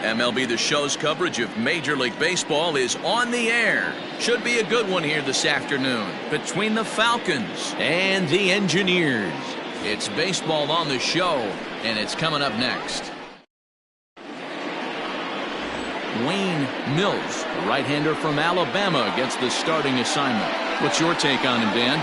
MLB The Show's coverage of Major League Baseball is on the air. Should be a good one here this afternoon between the Falcons and the Engineers. It's baseball on the show, and it's coming up next. Wayne Mills, the right-hander from Alabama, gets the starting assignment. What's your take on him, Dan?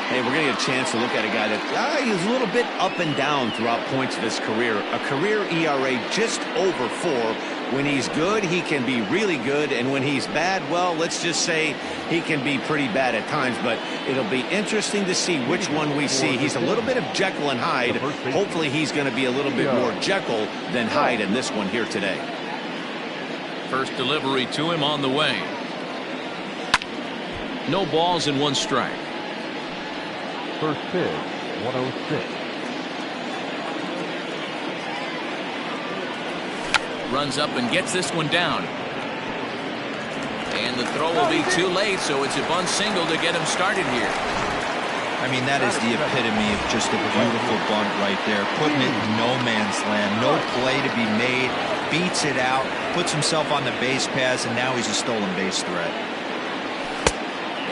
Hey, we're going to get a chance to look at a guy that he's a little bit up and down throughout points of his career. A career ERA just over 4. When he's good, he can be really good, and when he's bad, well, let's just say he can be pretty bad at times, but it'll be interesting to see which one we see. He's a little bit of Jekyll and Hyde. Hopefully he's going to be a little bit more Jekyll than Hyde in this one here today. First delivery to him on the way. No balls and 1 strike. First pitch, 106. Runs up and gets this one down. And the throw will be too late, so it's a bunt single to get him started here. I mean, that is the epitome of just a beautiful bunt right there. Putting it in no man's land. No play to be made. Beats it out. Puts himself on the base paths, and now he's a stolen base threat.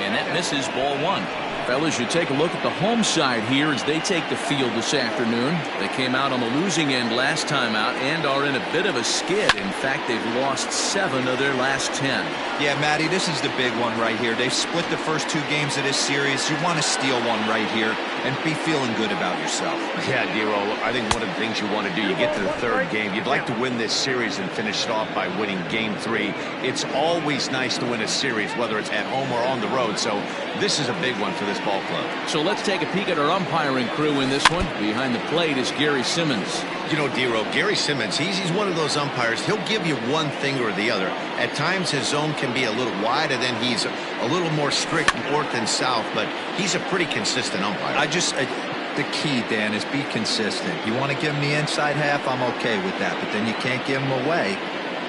And that misses, ball 1. Fellas, you take a look at the home side here as they take the field this afternoon. They came out on the losing end last time out and are in a bit of a skid. In fact, they've lost 7 of their last 10. Yeah, Matty, this is the big one right here. They've split the first 2 games of this series. You want to steal one right here and be feeling good about yourself. Yeah, Dero, I think one of the things you want to do, you get to the 3rd game, you'd like to win this series and finish it off by winning game 3. It's always nice to win a series, whether it's at home or on the road, so this is a big one for this ball club. So let's take a peek at our umpiring crew in this one. Behind the plate is Gary Simmons. You know, Dero, Gary Simmons, he's one of those umpires. He'll give you one thing or the other. At times his zone can be a little wide, and then he's a little more strict north and south, but he's a pretty consistent umpire. The key, Dan, is be consistent. You want to give him the inside half, I'm okay with that, but then you can't give him away.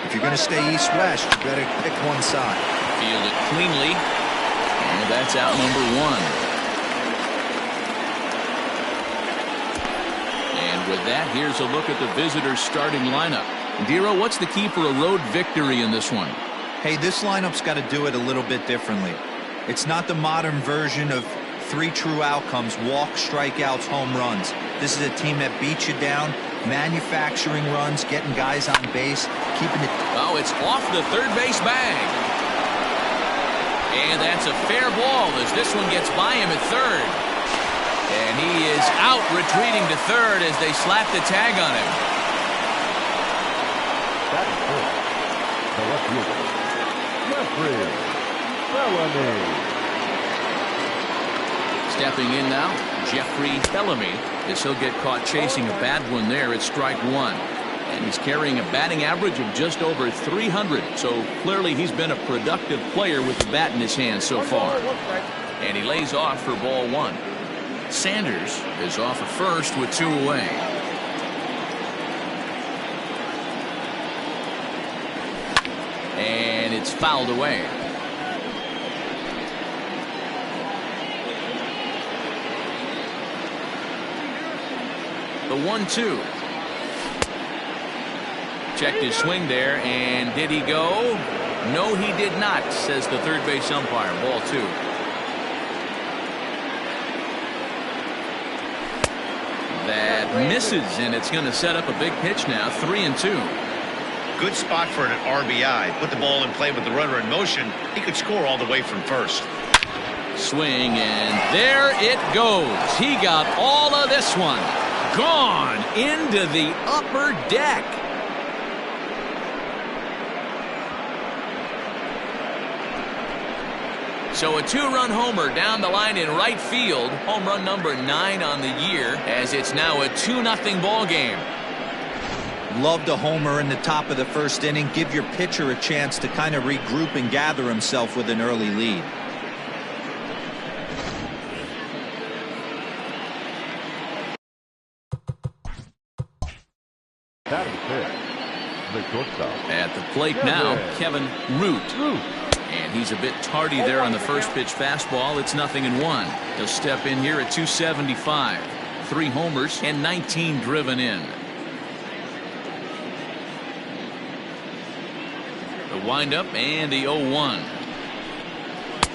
If you're going to stay east-west, you better pick one side. Field it cleanly, and that's out number 1. With that, here's a look at the visitors' starting lineup. Dero, what's the key for a road victory in this one? Hey, this lineup's got to do it a little bit differently. It's not the modern version of 3 true outcomes: walks, strikeouts, home runs. This is a team that beats you down, manufacturing runs, getting guys on base, keeping it. Oh, it's off the third base bag. And that's a fair ball as this one gets by him at third. And he is out, retreating to third as they slap the tag on him. That is it. The left fielder, Jeffrey Bellamy. Stepping in now, Jeffrey Bellamy, as he'll get caught chasing a bad one there at strike 1. And he's carrying a batting average of just over 300. So clearly he's been a productive player with the bat in his hand so far. And he lays off for ball 1. Sanders is off at first with 2 away. And it's fouled away. The 1-2. Checked his swing there, and did he go? No, he did not, says the third base umpire. Ball 2. That misses, and it's going to set up a big pitch now. 3-2. Good spot for an RBI. Put the ball in play with the runner in motion. He could score all the way from first. Swing, and there it goes. He got all of this one. Gone into the upper deck. So a 2-run homer down the line in right field. Home run number 9 on the year, as it's now a 2-0 ball game. Love the homer in the top of the first inning. Give your pitcher a chance to kind of regroup and gather himself with an early lead. That is it. The shortstop. At the plate now, Kevin Root. And he's a bit tardy there on the first pitch fastball. It's 0-1. He'll step in here at 275. 3 homers and 19 driven in. The windup and the 0-1.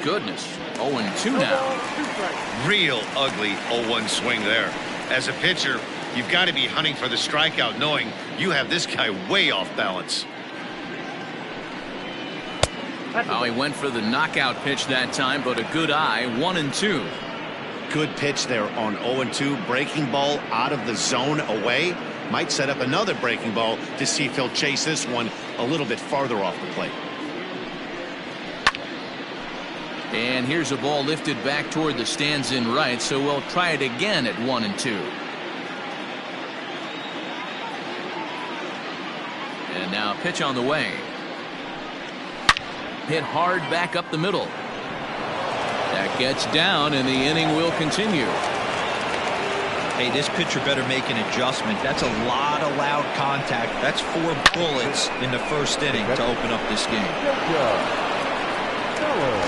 Goodness, 0-2 now. Real ugly 0-1 swing there. As a pitcher, you've got to be hunting for the strikeout, knowing you have this guy way off balance. Oh, he went for the knockout pitch that time, but a good eye. 1-2. Good pitch there on 0-2. Breaking ball out of the zone away. Might set up another breaking ball to see if he'll chase this one a little bit farther off the plate. And here's a ball lifted back toward the stands in right, so we'll try it again at 1-2. And now pitch on the way. Hit hard back up the middle. That gets down, and the inning will continue. Hey, this pitcher better make an adjustment. That's a lot of loud contact. That's 4 bullets in the first inning to open up this game. Good job. Fellow.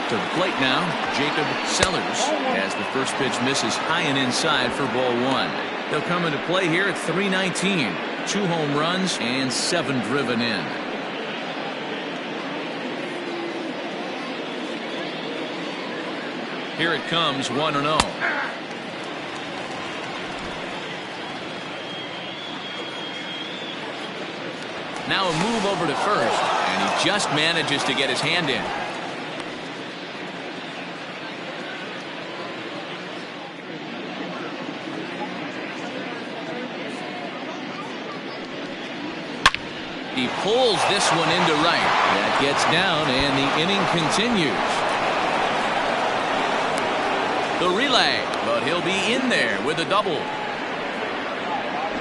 To the plate now, Jacob Sellers, as the first pitch misses high and inside for ball 1. They'll come into play here at 3:19. 2 home runs and 7 driven in. Here it comes, 1-0. Now a move over to first, and he just manages to get his hand in. He pulls this one into right. That gets down, and the inning continues. The relay, but he'll be in there with a double.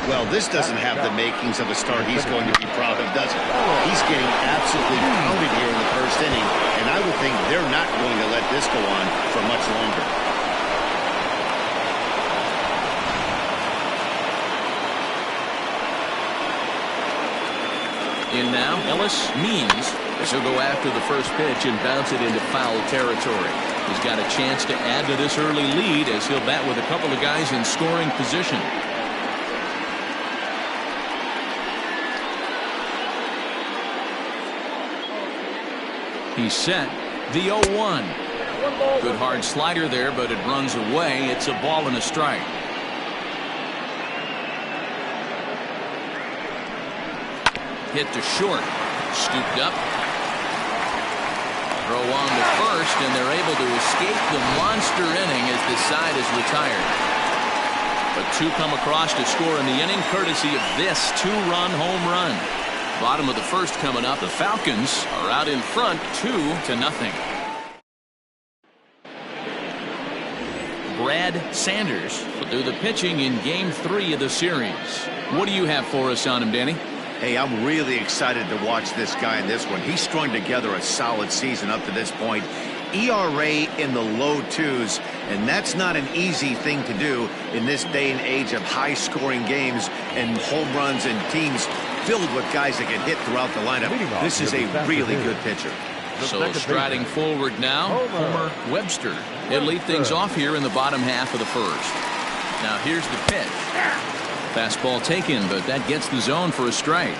Well, this doesn't have the makings of a start he's going to be proud of, does it? He's getting absolutely pounded here in the first inning, and I would think they're not going to let this go on for much longer. In now, Ellis Means, as he'll go after the first pitch and bounce it into foul territory. He's got a chance to add to this early lead as he'll bat with a couple of guys in scoring position. He's set. The 0-1. Good hard slider there, but it runs away. It's a ball and a strike. Hit to short. Scooped up. Throw on to first, and they're able to escape the monster inning as the side is retired. But 2 come across to score in the inning, courtesy of this 2-run home run. Bottom of the first coming up. The Falcons are out in front 2-0. Brad Sanders will do the pitching in Game 3 of the series. What do you have for us on him, Danny? Hey, I'm really excited to watch this guy in this one. He's strung together a solid season up to this point. ERA in the low 2s, and that's not an easy thing to do in this day and age of high-scoring games and home runs and teams filled with guys that can hit throughout the lineup. This is a really good pitcher. So striding forward now, Homer Webster. He'll lead things off here in the bottom half of the first. Now here's the pitch. Fastball taken, but that gets the zone for a strike.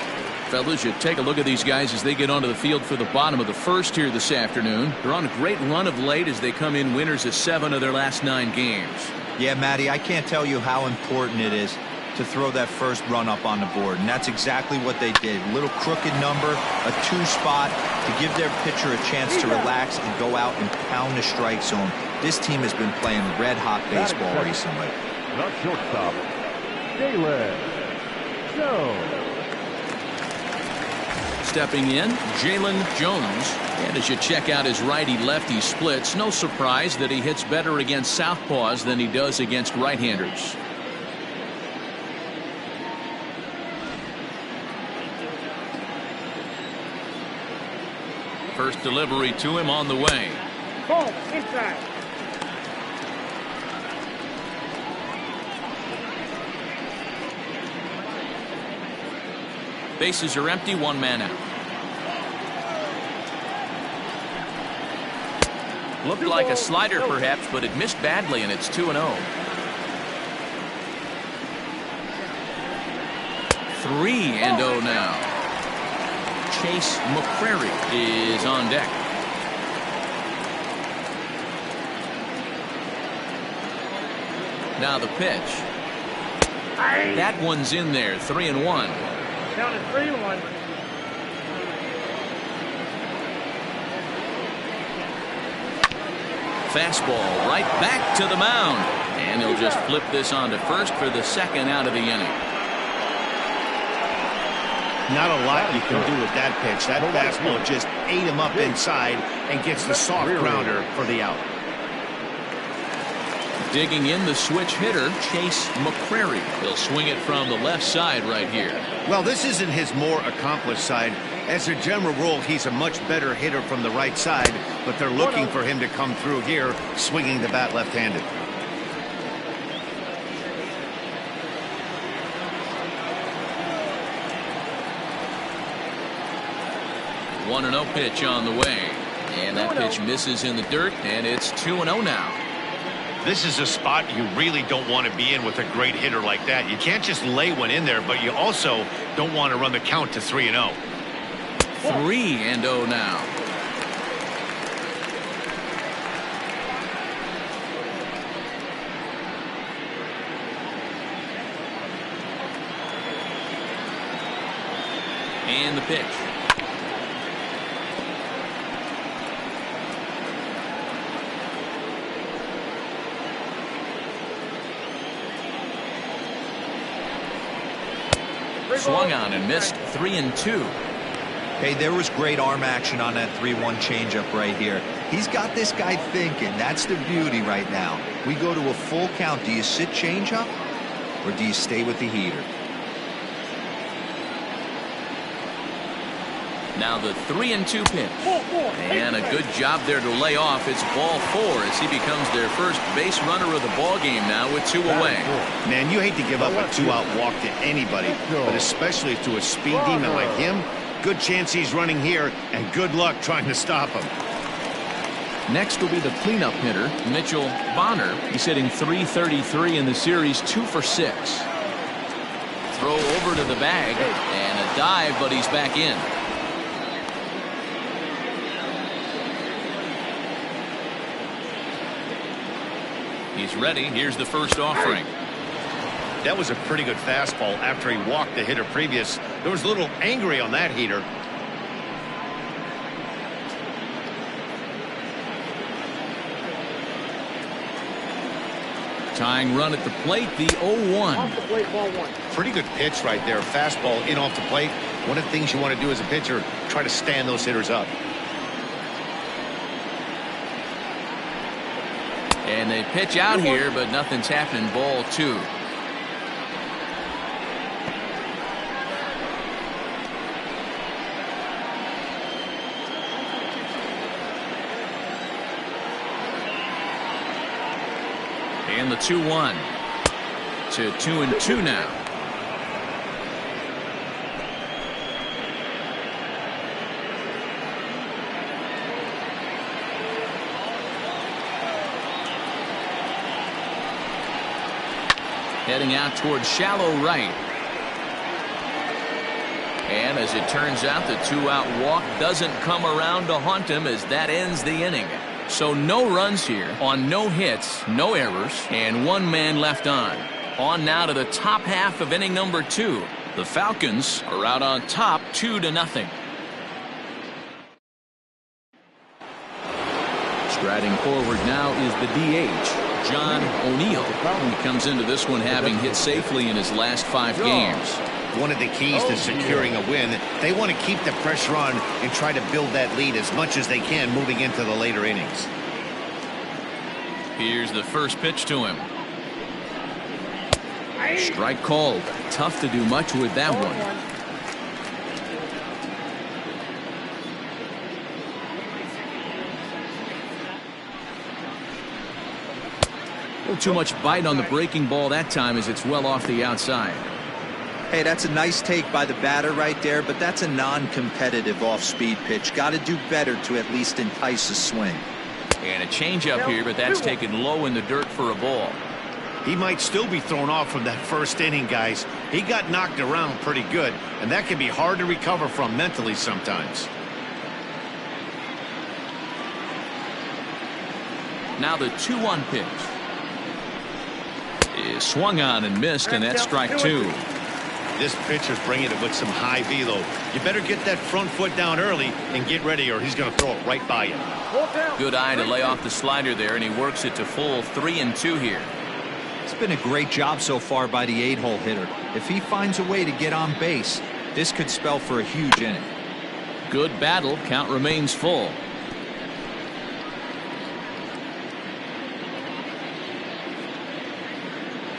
Fellas, you take a look at these guys as they get onto the field for the bottom of the first here this afternoon. They're on a great run of late as they come in winners of 7 of their last 9 games. Yeah, Matty, I can't tell you how important it is to throw that first run up on the board, and that's exactly what they did. A little crooked number, a 2 spot to give their pitcher a chance to relax and go out and pound the strike zone. This team has been playing red-hot baseball recently. The shortstop, Jalen Jones. Stepping in, Jalen Jones. And as you check out his righty-lefty splits, no surprise that he hits better against southpaws than he does against right-handers. First delivery to him on the way. Ball inside. Bases are empty, 1 man out. Looked like a slider perhaps, but it missed badly, and it's 2-0. 3-0 now. Chase McCrary is on deck. Now the pitch. That one's in there. 3-1. Down to 3-1. Fastball right back to the mound. And he'll just flip this on to first for the second out of the inning. Not a lot you can do with that pitch. That fastball just ate him up inside and gets the soft grounder for the out. Digging in the switch hitter, Chase McCrary. He'll swing it from the left side right here. Well, this isn't his more accomplished side. As a general rule, he's a much better hitter from the right side, but they're looking for him to come through here, swinging the bat left-handed. 1-0 pitch on the way. And that pitch misses in the dirt, and it's 2-0 now. This is a spot you really don't want to be in with a great hitter like that. You can't just lay one in there, but you also don't want to run the count to 3-0. 3-0 now. And the pitch. Swung on and missed. 3-2. Hey, there was great arm action on that 3-1 changeup right here. He's got this guy thinking. That's the beauty right now. We go to a full count. Do you sit changeup or do you stay with the heater? Now the 3-2 pitch. And a good job there to lay off. It's ball 4 as he becomes their first base runner of the ball game now with 2 away. Man, you hate to give up a 2-out walk to anybody, but especially to a speed demon like him. Good chance he's running here, and good luck trying to stop him. Next will be the cleanup hitter, Mitchell Bonner. He's hitting .333 in the series, 2 for 6. Throw over to the bag, and a dive, but he's back in. He's ready. Here's the first offering. That was a pretty good fastball after he walked the hitter previous. There was a little angry on that heater. Tying run at the plate, the 0-1. Off the plate, ball 1. Pretty good pitch right there. Fastball in off the plate. One of the things you want to do as a pitcher, try to stand those hitters up. And they pitch out here, but nothing's happening. Ball 2. And the 2-1 to 2-2 now. Heading out towards shallow right. And as it turns out, the 2-out walk doesn't come around to haunt him as that ends the inning. So no runs here on no hits, no errors, and 1 man left on. On now to the top half of inning number 2. The Falcons are out on top 2-0. Striding forward now is the DH. John O'Neill. He comes into this one having hit safely in his last 5 games. One of the keys to securing a win, they want to keep the pressure on and try to build that lead as much as they can moving into the later innings. Here's the first pitch to him. Strike called. Tough to do much with that one. A little too much bite on the breaking ball that time as it's well off the outside. Hey, that's a nice take by the batter right there, but that's a non-competitive off-speed pitch. Got to do better to at least entice a swing. And a changeup here, but that's taken low in the dirt for a ball. He might still be thrown off from that first inning, guys. He got knocked around pretty good, and that can be hard to recover from mentally sometimes. Now the 2-1 pitch is swung on and missed, and that's strike 2. This pitcher's bringing it with some high velo. You better get that front foot down early and get ready, or he's going to throw it right by you. Good eye to lay off the slider there, and he works it to full 3-2 here. It's been a great job so far by the 8-hole hitter. If he finds a way to get on base, this could spell for a huge inning. Good battle. Count remains full.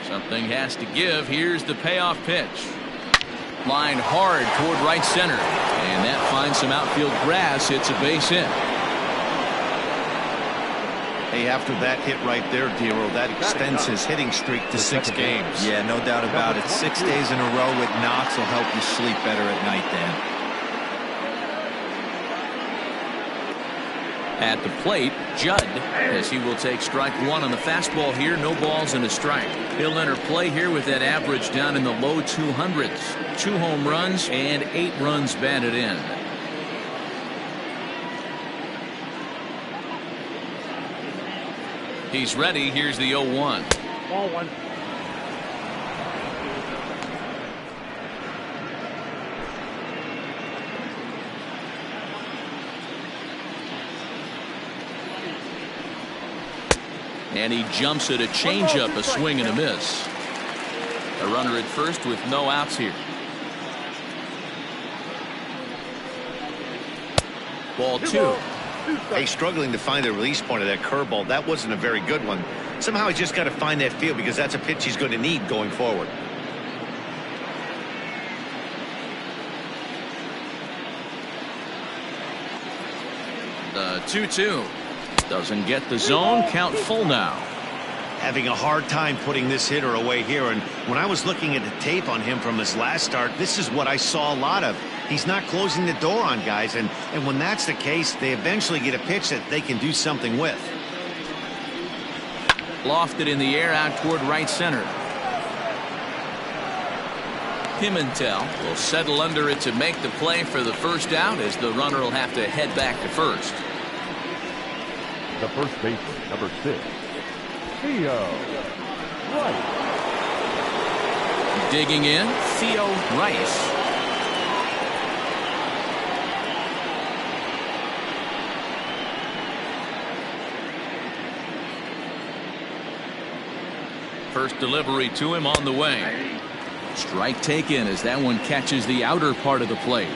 Something has to give. Here's the payoff pitch. Line hard toward right center, and that finds some outfield grass. Hits a base hit. Hey, after that hit right there, Dero, that extends his hitting streak to 6 games. Yeah, no doubt about it. 6 days in a row with knocks will help you sleep better at night, Dan. At the plate, Judd, as he will take strike 1 on the fastball here. No balls and a strike. He'll enter play here with that average down in the low 200s. 2 home runs and 8 runs batted in. He's ready. Here's the 0-1. Ball 1. And he jumps at a changeup, a swing and a miss. A runner at first with no outs here. Ball 2. Hey, struggling to find the release point of that curveball. That wasn't a very good one. Somehow he's just got to find that feel, because that's a pitch he's going to need going forward. The 2-2 doesn't get the zone. Count full now. Having a hard time putting this hitter away here, and when I was looking at the tape on him from his last start, this is what I saw a lot of. He's not closing the door on guys, and when that's the case, they eventually get a pitch that they can do something with. Lofted in the air out toward right center. Pimentel will settle under it to make the play for the first out, as the runner will have to head back to first. The first baseman, number 6, Theo Rice. Digging in, Theo Rice. First delivery to him on the way. Strike taken as that one catches the outer part of the plate.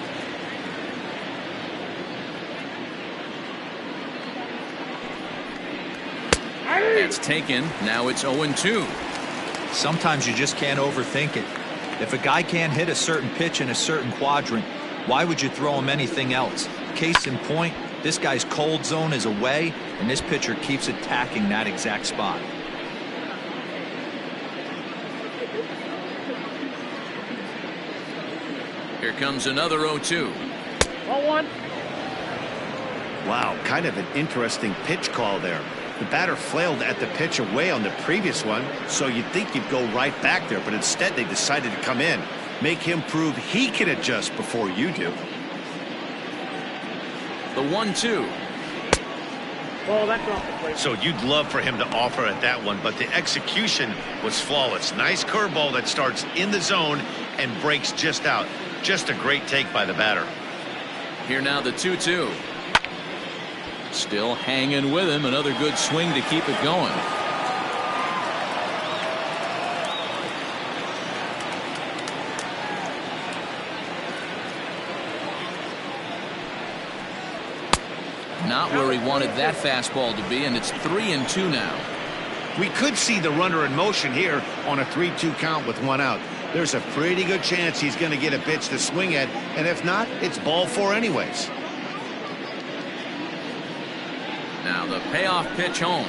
It's taken. Now it's 0-2. Sometimes you just can't overthink it. If a guy can't hit a certain pitch in a certain quadrant, why would you throw him anything else? Case in point, this guy's cold zone is away, and this pitcher keeps attacking that exact spot. Here comes another 0-2. Ball 1. Wow, kind of an interesting pitch call there. The batter flailed at the pitch away on the previous one, so you'd think you'd go right back there, but instead they decided to come in, make him prove he can adjust before you do. The 1-2. Ball, that's off the plate. So you'd love for him to offer at that one, but the execution was flawless. Nice curveball that starts in the zone and breaks just out. Just a great take by the batter. Here now the 2-2. Still hanging with him. Another good swing to keep it going. Not where he wanted that fastball to be, and it's 3-2 now. We could see the runner in motion here on a 3-2 count with 1 out. There's a pretty good chance he's going to get a pitch to swing at, and if not, it's ball 4 anyways. Now the payoff pitch home.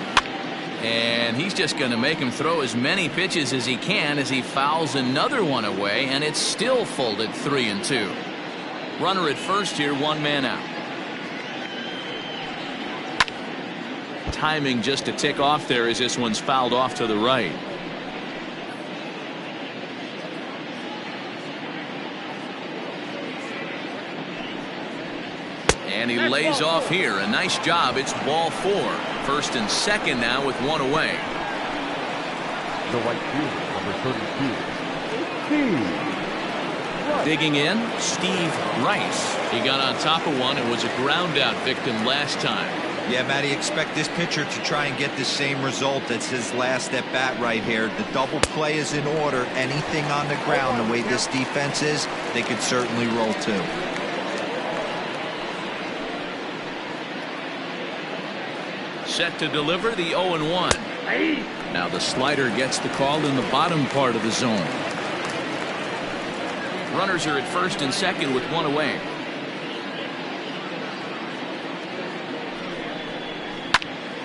And he's just going to make him throw as many pitches as he can as he fouls another one away, and it's still folded 3-2. Runner at first here, 1 man out. Timing just a tick off there as this one's fouled off to the right. And he lays off here. A nice job. It's ball 4. First and second now with one away. The right fielder, number 32, Steve. Digging in, Steve Rice. He got on top of one and was a ground out victim last time. Yeah, Matty, expect this pitcher to try and get the same result as his last at bat right here. The double play is in order. Anything on the ground, the way this defense is, they could certainly roll too. Set to deliver the 0-1. Now the slider gets the call in the bottom part of the zone. Runners are at first and second with one away.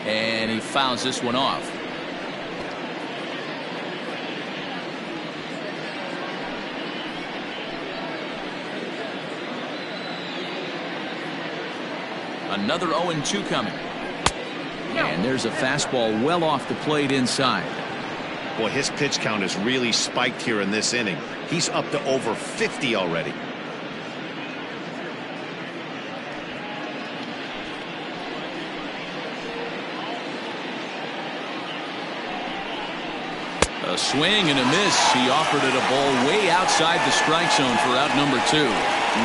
And he fouls this one off. Another 0-2 coming. And there's a fastball well off the plate inside. Boy, his pitch count is really spiked here in this inning. He's up to over 50 already. A swing and a miss. He offered it a ball way outside the strike zone for out number 2.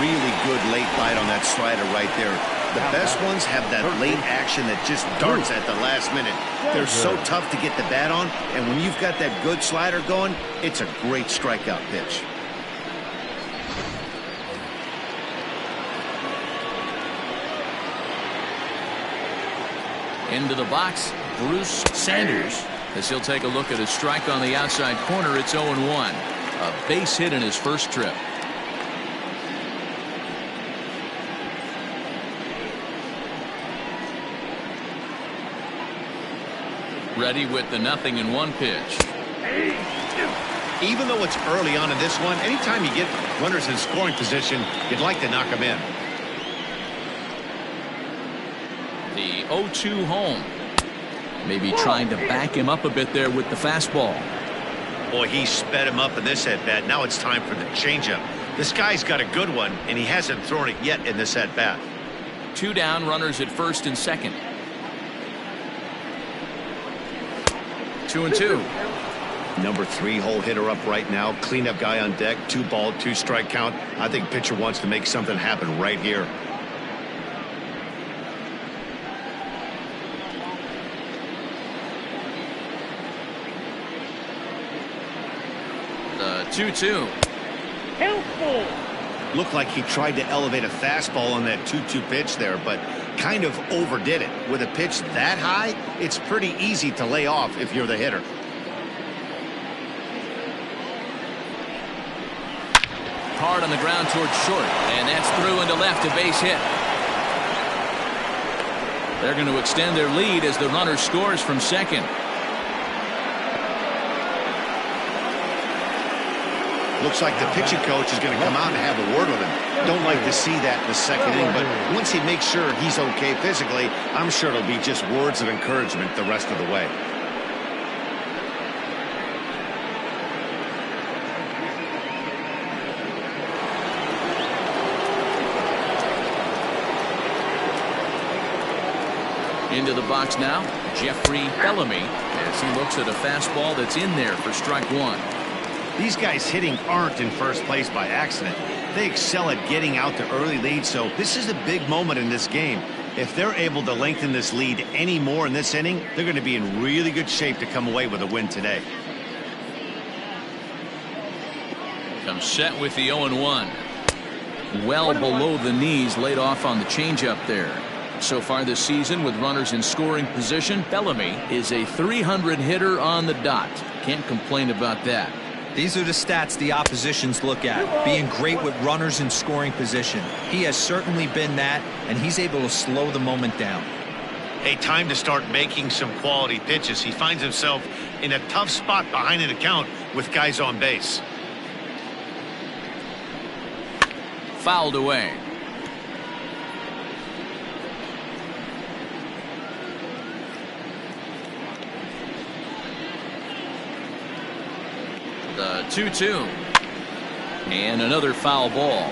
Really good late bite on that slider right there. The best ones have that late action that just darts at the last minute. They're so tough to get the bat on, and when you've got that good slider going, it's a great strikeout pitch. Into the box, Bruce Sanders, as he'll take a look at a strike on the outside corner. It's 0-1. A base hit in his first trip. Ready with the 0-1 pitch. Even though it's early on in this one, anytime you get runners in scoring position, you'd like to knock them in. The 0-2 home. Maybe trying to back him up a bit there with the fastball. Boy, he sped him up in this at-bat. Now it's time for the changeup. This guy's got a good one, and he hasn't thrown it yet in this at-bat. 2 down, runners at first and second. 2-2. Number 3 hole hitter up right now. Cleanup guy on deck. 2 ball, 2 strike count. I think pitcher wants to make something happen right here. The 2-2. Helpful. Looked like he tried to elevate a fastball on that 2-2 pitch there, but kind of overdid it. With a pitch that high, it's pretty easy to lay off if you're the hitter. Hard on the ground towards short, and that's through into left, a base hit. They're going to extend their lead as the runner scores from second. Looks like the pitching coach is going to come out and have a word with him. Don't like to see that in the second inning, but once he makes sure he's okay physically, I'm sure it'll be just words of encouragement the rest of the way. Into the box now, Jeffrey Bellamy, as he looks at a fastball that's in there for strike 1. These guys hitting aren't in first place by accident. They excel at getting out to early leads, so this is a big moment in this game. If they're able to lengthen this lead any more in this inning, they're going to be in really good shape to come away with a win today. Comes set with the 0-1. Well below the knees, laid off on the changeup there. So far this season, with runners in scoring position, Bellamy is a .300 hitter on the dot. Can't complain about that. These are the stats the oppositions look at. Being great with runners in scoring position. He has certainly been that, and he's able to slow the moment down. Hey, time to start making some quality pitches. He finds himself in a tough spot behind an account with guys on base. Fouled away. The 2-2. And another foul ball.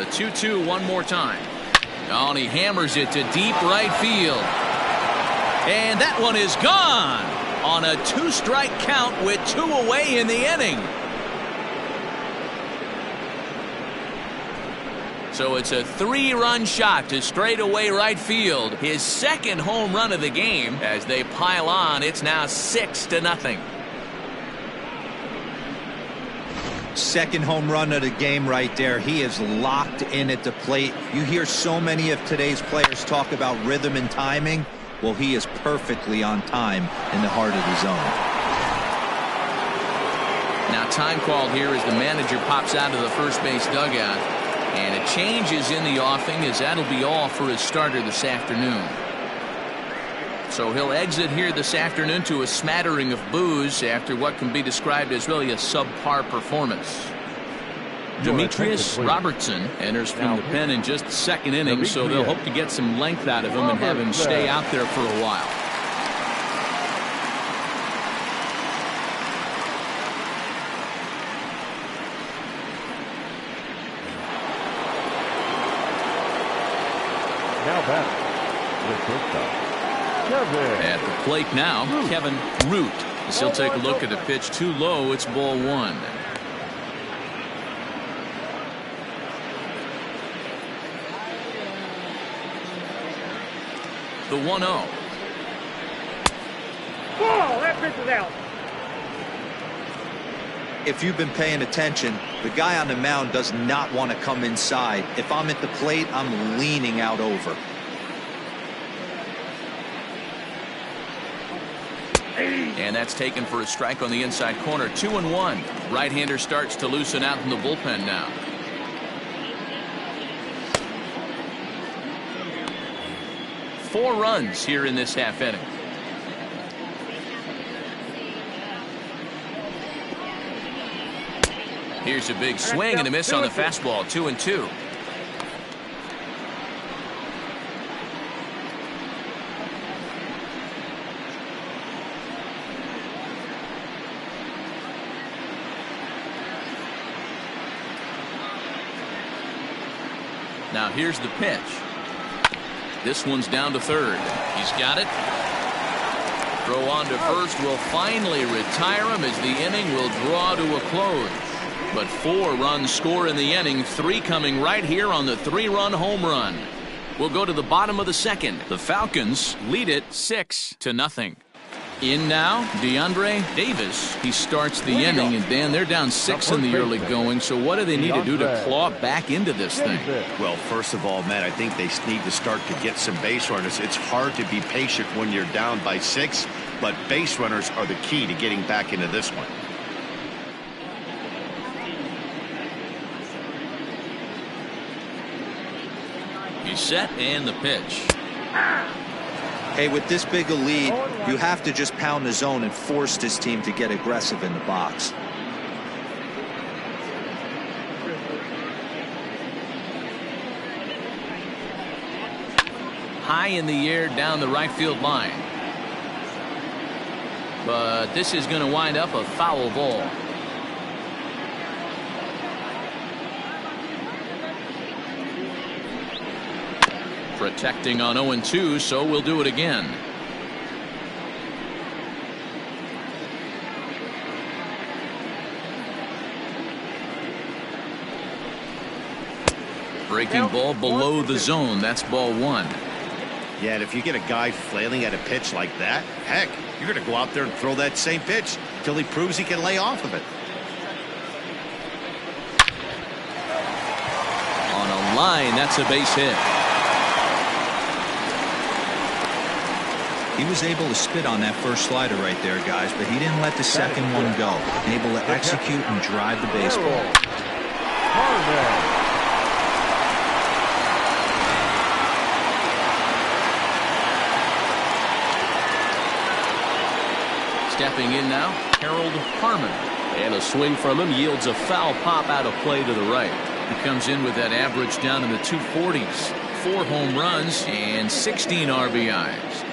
The 2-2 one more time. Oh, and he hammers it to deep right field. And that one is gone on a 2-strike count with 2 away in the inning. So it's a 3-run shot to straightaway right field. His second home run of the game. As they pile on, it's now 6-0. Second home run of the game right there. He is locked in at the plate. You hear so many of today's players talk about rhythm and timing. Well, he is perfectly on time in the heart of the zone. Now time called here as the manager pops out of the first base dugout. And a change is in the offing, as that'll be all for his starter this afternoon. So he'll exit here this afternoon to a smattering of boos after what can be described as really a subpar performance. Demetrius Robertson enters from the pen in just the second inning, so they'll hope to get some length out of him and have him stay out there for a while. Now back, the shortstop, Kevin. At the plate now, Kevin Root. As he'll take a look at a pitch too low. It's ball 1. The 1-0. Ball, that pitch is out. If you've been paying attention, the guy on the mound does not want to come inside. If I'm at the plate, I'm leaning out over. And that's taken for a strike on the inside corner. 2-1. Right-hander starts to loosen out in the bullpen now. Four runs here in this half inning. Here's a big swing and a miss on the fastball. 2-2. Now here's the pitch. This one's down to third. He's got it. Throw on to first will finally retire him as the inning will draw to a close. But 4 runs score in the inning, 3 coming right here on the 3-run home run. We'll go to the bottom of the second. The Falcons lead it 6-0. In now, DeAndre Davis. He starts the inning, and Dan, they're down 6 in the early going. So what do they need to do to claw back into this thing? Well, first of all, Matt, I think they need to start to get some base runners. It's hard to be patient when you're down by 6, but base runners are the key to getting back into this one. He's set, and the pitch. Hey, with this big a lead, you have to just pound the zone and force this team to get aggressive in the box. High in the air down the right field line. But this is going to wind up a foul ball. Protecting on 0-2, so we'll do it again. Breaking ball below the zone. That's ball 1. Yeah, and if you get a guy flailing at a pitch like that, heck, you're going to go out there and throw that same pitch till he proves he can lay off of it. On a line, that's a base hit. He was able to spit on that first slider right there, guys, but he didn't let the second one go. Able to execute and drive the baseball. Stepping in now, Harold Harmon. And a swing from him yields a foul pop out of play to the right. He comes in with that average down in the 240s. 4 home runs and 16 RBIs.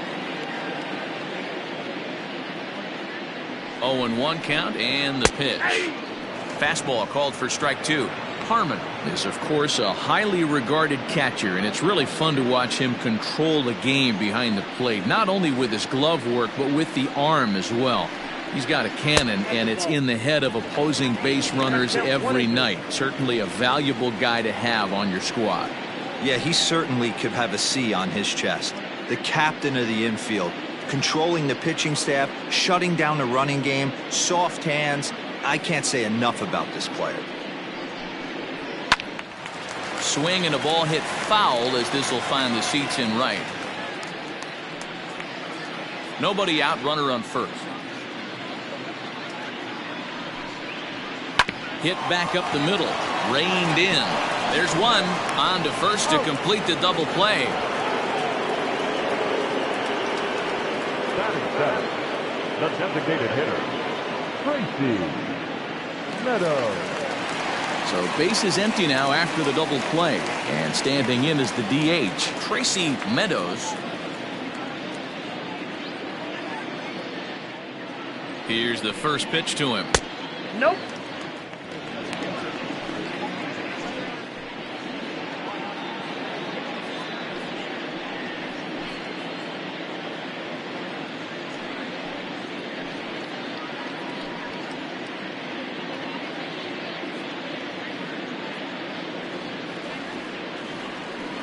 0-1 count, and the pitch. Fastball called for strike 2. Harmon is, of course, a highly regarded catcher, and it's really fun to watch him control the game behind the plate, not only with his glove work, but with the arm as well. He's got a cannon, and it's in the head of opposing base runners every night. Certainly a valuable guy to have on your squad. Yeah, he certainly could have a C on his chest. The captain of the infield, controlling the pitching staff, shutting down the running game, soft hands. I can't say enough about this player. Swing and a ball hit foul as this will find the seats in right. Nobody out, runner on first. Hit back up the middle, reined in. There's one, on to first to complete the double play. Batting seventh, the designated hitter, Tracy Meadows. So base is empty now after the double play, and standing in is the DH, Tracy Meadows. Here's the first pitch to him. Nope.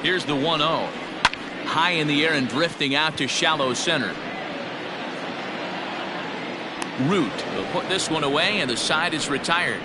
Here's the 1-0. High in the air and drifting out to shallow center. Root will put this one away, and the side is retired.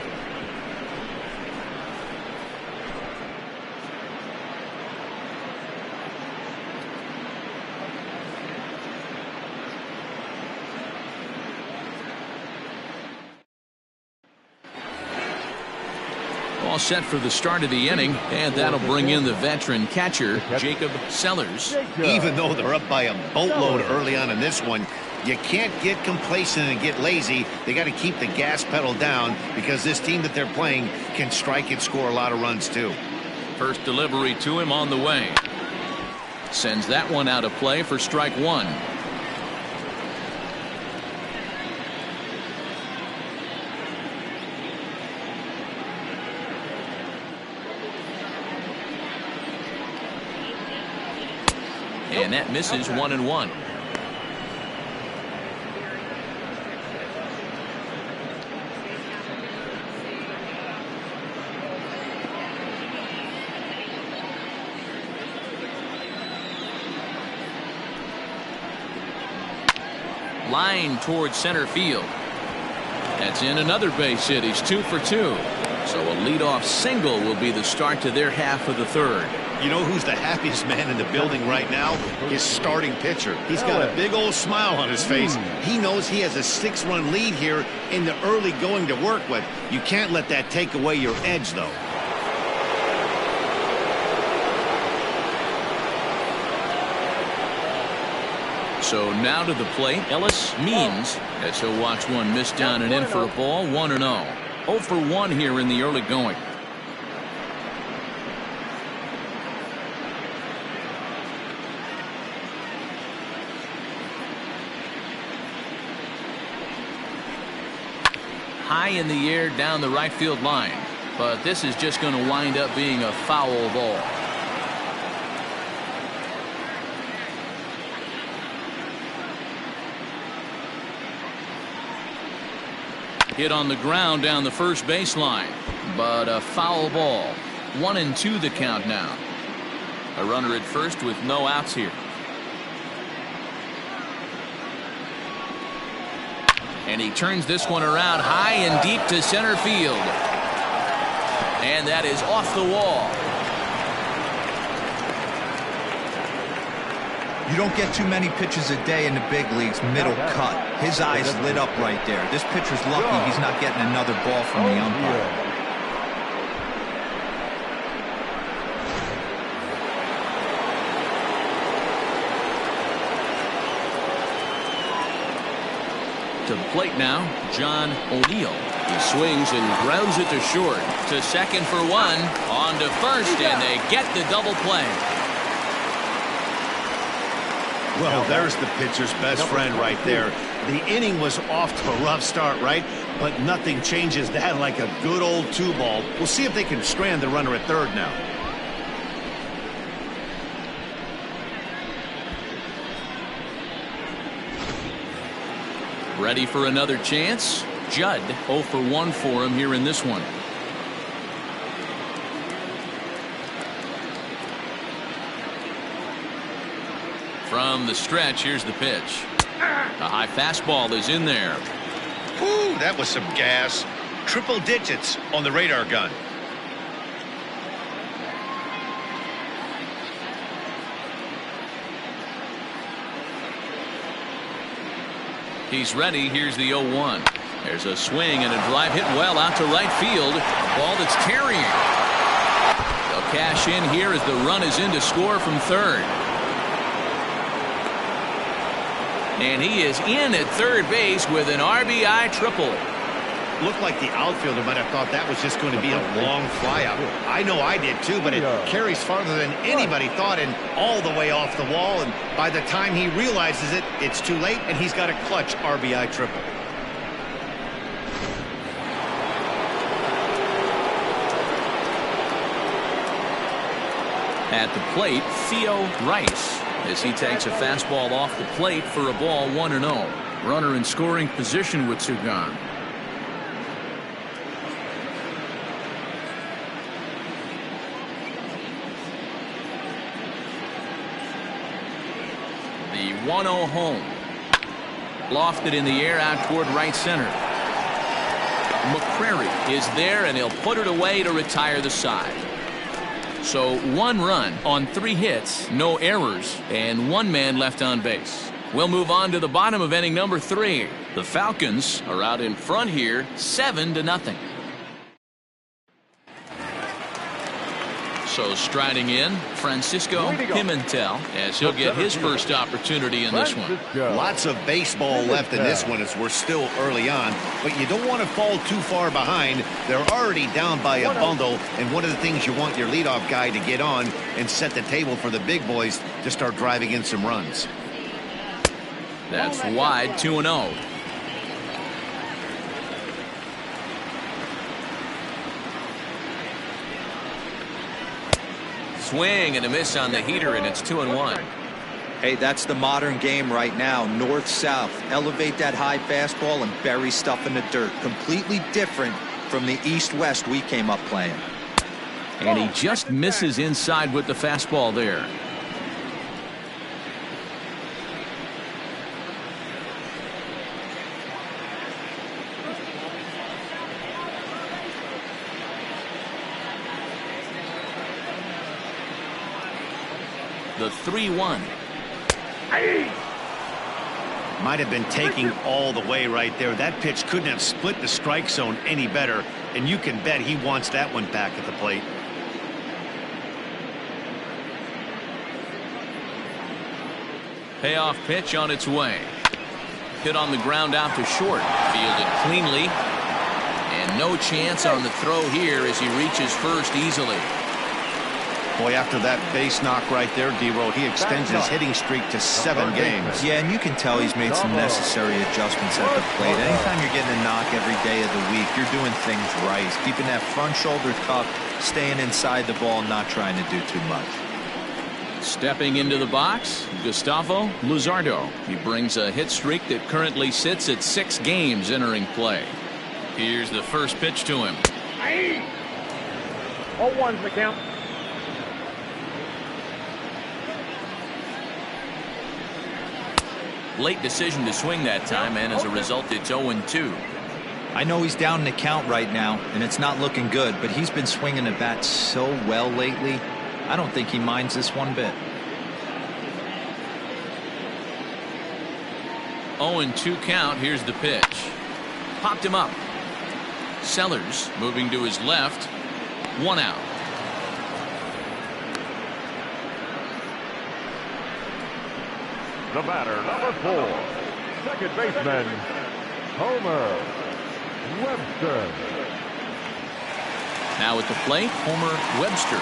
All set for the start of the inning, and that'll bring in the veteran catcher, Jacob Sellers. Even though they're up by a boatload early on in this one, you can't get complacent and get lazy. They got to keep the gas pedal down because this team that they're playing can strike and score a lot of runs too. First delivery to him on the way. Sends that one out of play for strike one. And that misses 1-1. Line towards center field. That's in another base hit. He's 2 for 2. So a leadoff single will be the start to their half of the third. You know who's the happiest man in the building right now? His starting pitcher. He's got a big old smile on his face. He knows he has a 6-run lead here in the early going to work with. You can't let that take away your edge, though. So now to the plate, Ellis Means, as he'll watch one miss down and in for a ball, 1-0. 0 for 1 here in the early going. High in the air down the right field line, but this is just going to wind up being a foul ball. Hit on the ground down the first baseline, but a foul ball. 1-2 the count now. A runner at first with no outs here. And he turns this one around high and deep to center field. And that is off the wall. You don't get too many pitches a day in the big leagues middle cut. His eyes lit up right there. This pitcher's lucky he's not getting another ball from the umpire. To the plate now, John O'Neill. He swings and grounds it to short. To second for one. On to first, and they get the double play. Well, there's the pitcher's best friend right there. The inning was off to a rough start, right? But nothing changes that like a good old 2-ball. We'll see if they can strand the runner at third now. Ready for another chance? Judd 0 for 1 for him here in this one. From the stretch, here's the pitch. A high fastball is in there. Whew, that was some gas. Triple digits on the radar gun. He's ready. Here's the 0-1. There's a swing and a drive hit well out to right field. A ball that's carrying. They'll cash in here as the run is in to score from third. And he is in at third base with an RBI triple. Looked like the outfielder might have thought that was just going to be a long fly out. I know I did too, but it carries farther than anybody thought and all the way off the wall. And by the time he realizes it, it's too late and he's got a clutch RBI triple. At the plate, Theo Rice, as he takes a fastball off the plate for a ball 1-0. Runner in scoring position with two gone. The 1-0 home. Lofted in the air out toward right center. McCrary is there and he'll put it away to retire the side. So 1 run on 3 hits, no errors, and 1 man left on base. We'll move on to the bottom of inning number 3. The Falcons are out in front here, 7-0. So striding in, Francisco Pimentel, as he'll get his first opportunity in this one. Lots of baseball left in this one as we're still early on, but you don't want to fall too far behind. They're already down by a bundle, and one of the things you want your leadoff guy to get on and set the table for the big boys to start driving in some runs. That's wide, 2-0. Swing and a miss on the heater, and it's 2-1. Hey, that's the modern game right now. North-south. Elevate that high fastball and bury stuff in the dirt. Completely different from the east-west we came up playing. And he just misses inside with the fastball there. The 3-1. Might have been taking all the way right there. That pitch couldn't have split the strike zone any better, and you can bet he wants that one back at the plate. Payoff pitch on its way. Hit on the ground out to short. Fielded cleanly. And no chance on the throw here as he reaches first easily. Boy, after that base knock right there, D-Roll, he extends his hitting streak to 7 games. Yeah, and you can tell he's made some necessary adjustments at the plate. Anytime you're getting a knock every day of the week, you're doing things right. Keeping that front shoulder tucked, staying inside the ball, not trying to do too much. Stepping into the box, Gustavo Luzardo. He brings a hit streak that currently sits at 6 games entering play. Here's the first pitch to him. 0-1's the count. Late decision to swing that time, and as a result, it's 0-2. I know he's down in the count right now, and it's not looking good, but he's been swinging the bat so well lately. I don't think he minds this one bit. 0-2 count. Here's the pitch. Popped him up. Sellers moving to his left. 1 out. The batter, number 4, second baseman, Homer Webster. Now at the plate, Homer Webster.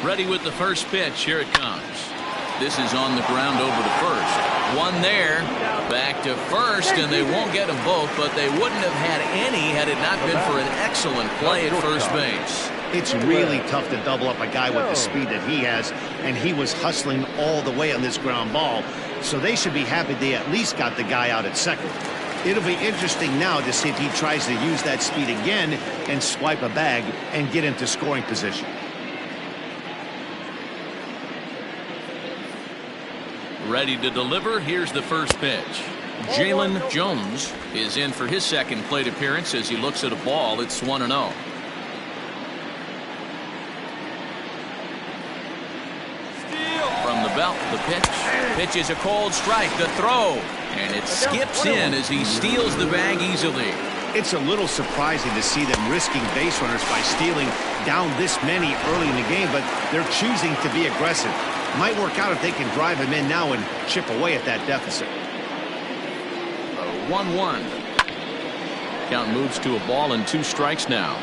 Ready with the first pitch. Here it comes. This is on the ground over to first. One there. Back to first, and they won't get them both, but they wouldn't have had any had it not been for an excellent play at first base. It's really tough to double up a guy with the speed that he has, and he was hustling all the way on this ground ball, so they should be happy they at least got the guy out at second. It'll be interesting now to see if he tries to use that speed again and swipe a bag and get into scoring position. Ready to deliver. Here's the first pitch. Jalen Jones is in for his second plate appearance as he looks at a ball. It's 1-0. From the belt, the pitch. Pitch is a cold strike. The throw. And it skips in as he steals the bag easily. It's a little surprising to see them risking base runners by stealing down this many early in the game, but they're choosing to be aggressive. Might work out if they can drive him in now and chip away at that deficit. 1-1. Count moves to a ball and 2 strikes now.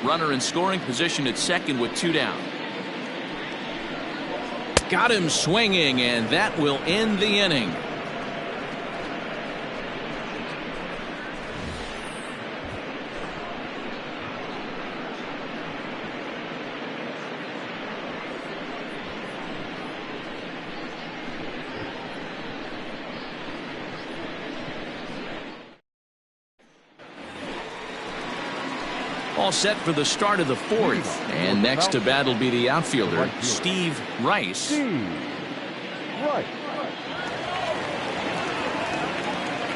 Runner in scoring position at second with 2 down. Got him swinging, and that will end the inning. All set for the start of the 4th, and next to bat will be the outfielder, Steve Rice.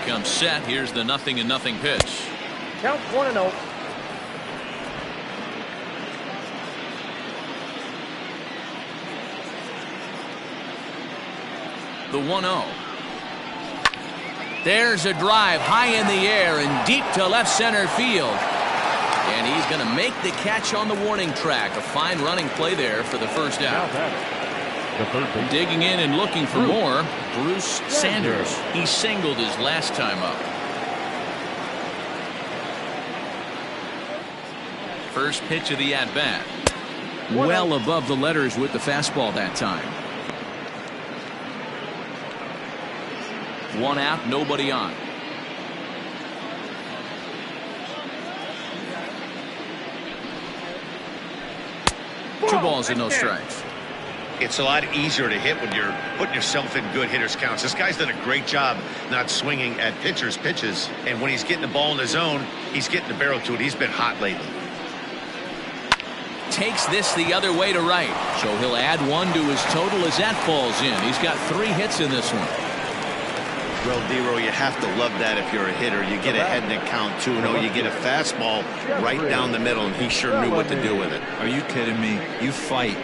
Comes set. Here's the 0-0 pitch. Count 1-0. The 1-0. There's a drive high in the air and deep to left center field. And he's going to make the catch on the warning track. A fine running play there for the first out. Digging in and looking for more, Bruce Sanders. He singled his last time up. First pitch of the at-bat. Well above the letters with the fastball that time. 1 out, nobody on. Two balls and no strikes. It's a lot easier to hit when you're putting yourself in good hitters' counts. This guy's done a great job not swinging at pitchers' pitches. And when he's getting the ball in the zone, he's getting the barrel to it. He's been hot lately. Takes this the other way to right. So he'll add 1 to his total as that falls in. He's got 3 hits in this one. Well, D-Row, you have to love that if you're a hitter. You get ahead in the count 2-0. You get a fastball right down the middle, and he sure knew what to do with it. Are you kidding me? You fight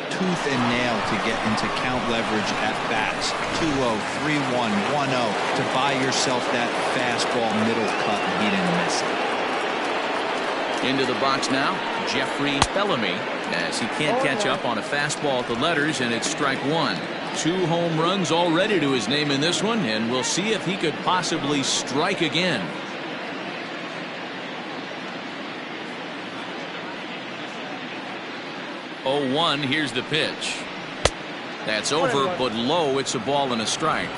tooth and nail to get into count leverage at bats. 2-0, 3-1, 1-0 to buy yourself that fastball middle cut, and he didn't miss it. Into the box now, Jeffrey Bellamy, as he can't catch up on a fastball at the letters, and it's strike 1. 2 home runs already to his name in this one, and we'll see if he could possibly strike again. Oh, 1. Here's the pitch. That's over, but low. It's a ball and a strike.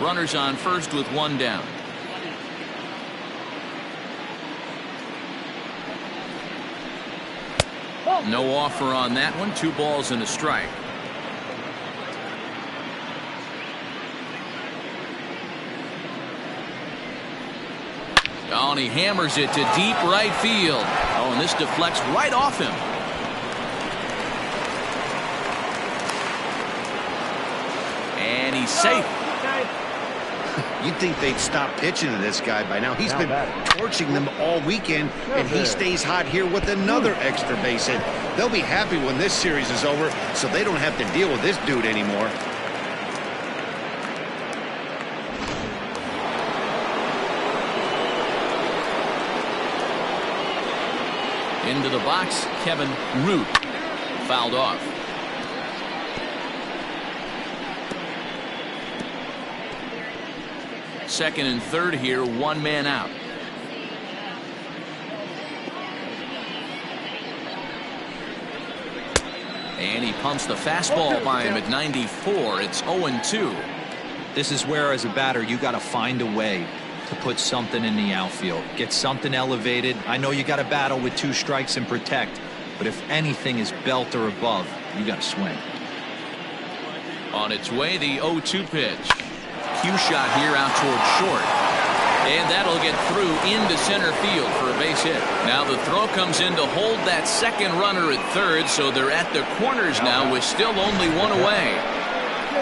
Runners on first with 1 down. No offer on that one. 2 balls and a strike. Oh, and he hammers it to deep right field. Oh, and this deflects right off him. And he's safe. You'd think they'd stop pitching to this guy by now. He's been torching them all weekend, and he stays hot here with another extra base hit. They'll be happy when this series is over, so they don't have to deal with this dude anymore. Into the box, Kevin Root. Fouled off. Second and third here, 1 man out. And he pumps the fastball by him at 94. It's 0-2. This is where, as a batter, you got to find a way to put something in the outfield. Get something elevated. I know you got to battle with 2 strikes and protect, but if anything is belt or above, you got to swing. On its way, the 0-2 pitch. Cue shot here out toward short. And that'll get through into center field for a base hit. Now the throw comes in to hold that second runner at third, so they're at the corners now with still only 1 away.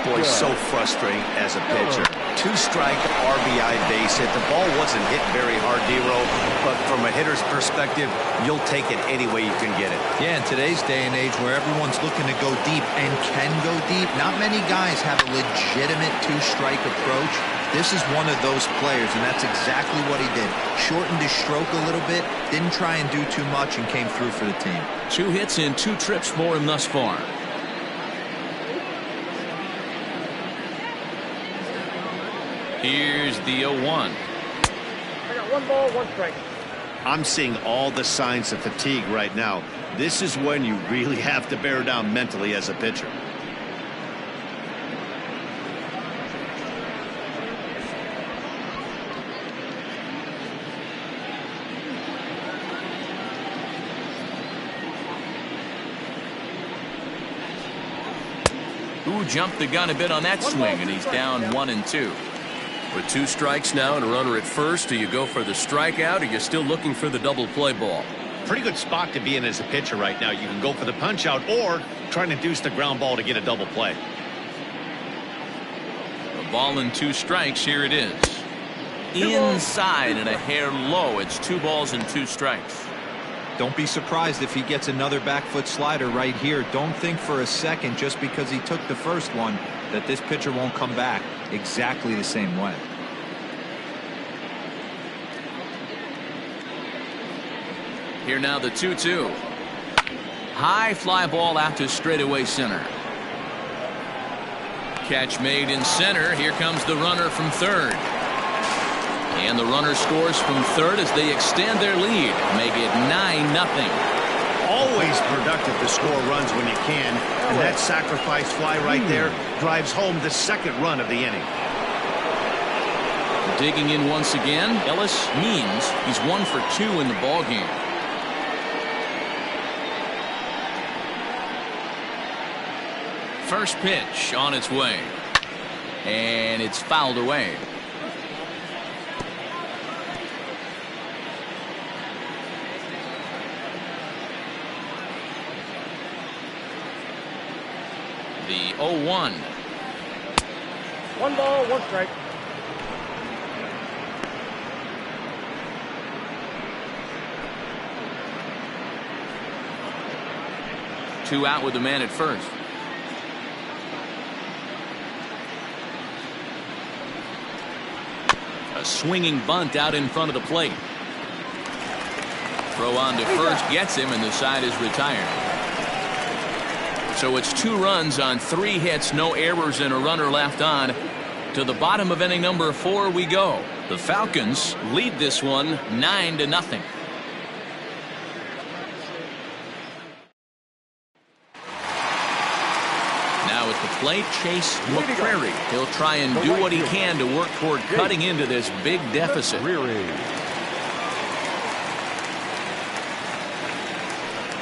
Boy, so frustrating as a pitcher. 2-strike RBI base hit. The ball wasn't hit very hard, D-Row, but from a hitter's perspective, you'll take it any way you can get it. Yeah, in today's day and age where everyone's looking to go deep and can go deep, not many guys have a legitimate 2-strike approach. This is one of those players, and that's exactly what he did. Shortened his stroke a little bit, didn't try and do too much, and came through for the team. 2 hits in 2 trips for him thus far. Here's the 0-1. I got 1 ball, 1 strike. I'm seeing all the signs of fatigue right now. This is when you really have to bear down mentally as a pitcher. Who jumped the gun a bit on that swing, and he's down 1-2. With 2 strikes now and a runner at first, do you go for the strikeout, or are you still looking for the double play ball? Pretty good spot to be in as a pitcher right now. You can go for the punch out or try and induce the ground ball to get a double play. A ball and 2 strikes. Here it is. Inside and a hair low. It's 2 balls and 2 strikes. Don't be surprised if he gets another back foot slider right here. Don't think for a second, just because he took the first one, that this pitcher won't come back exactly the same way. Here now the 2-2. High fly ball out to straightaway center. Catch made in center. Here comes the runner from third. And the runner scores from third as they extend their lead, make it 9-0. Always productive to score runs when you can, and that sacrifice fly right there drives home the second run of the inning. Digging in once again, Ellis means he's 1 for 2 in the ball game. First pitch on its way, and it's fouled away. The 0-1. 1 ball, 1 strike. Two out with the man at first. A swinging bunt out in front of the plate. Throw on to first gets him, and the side is retired. So it's 2 runs on 3 hits, no errors, and a runner left on. To the bottom of inning number 4 we go. The Falcons lead this one 9-0. Now at the plate, Chase McCrary. He'll try and do what he can to work toward cutting into this big deficit.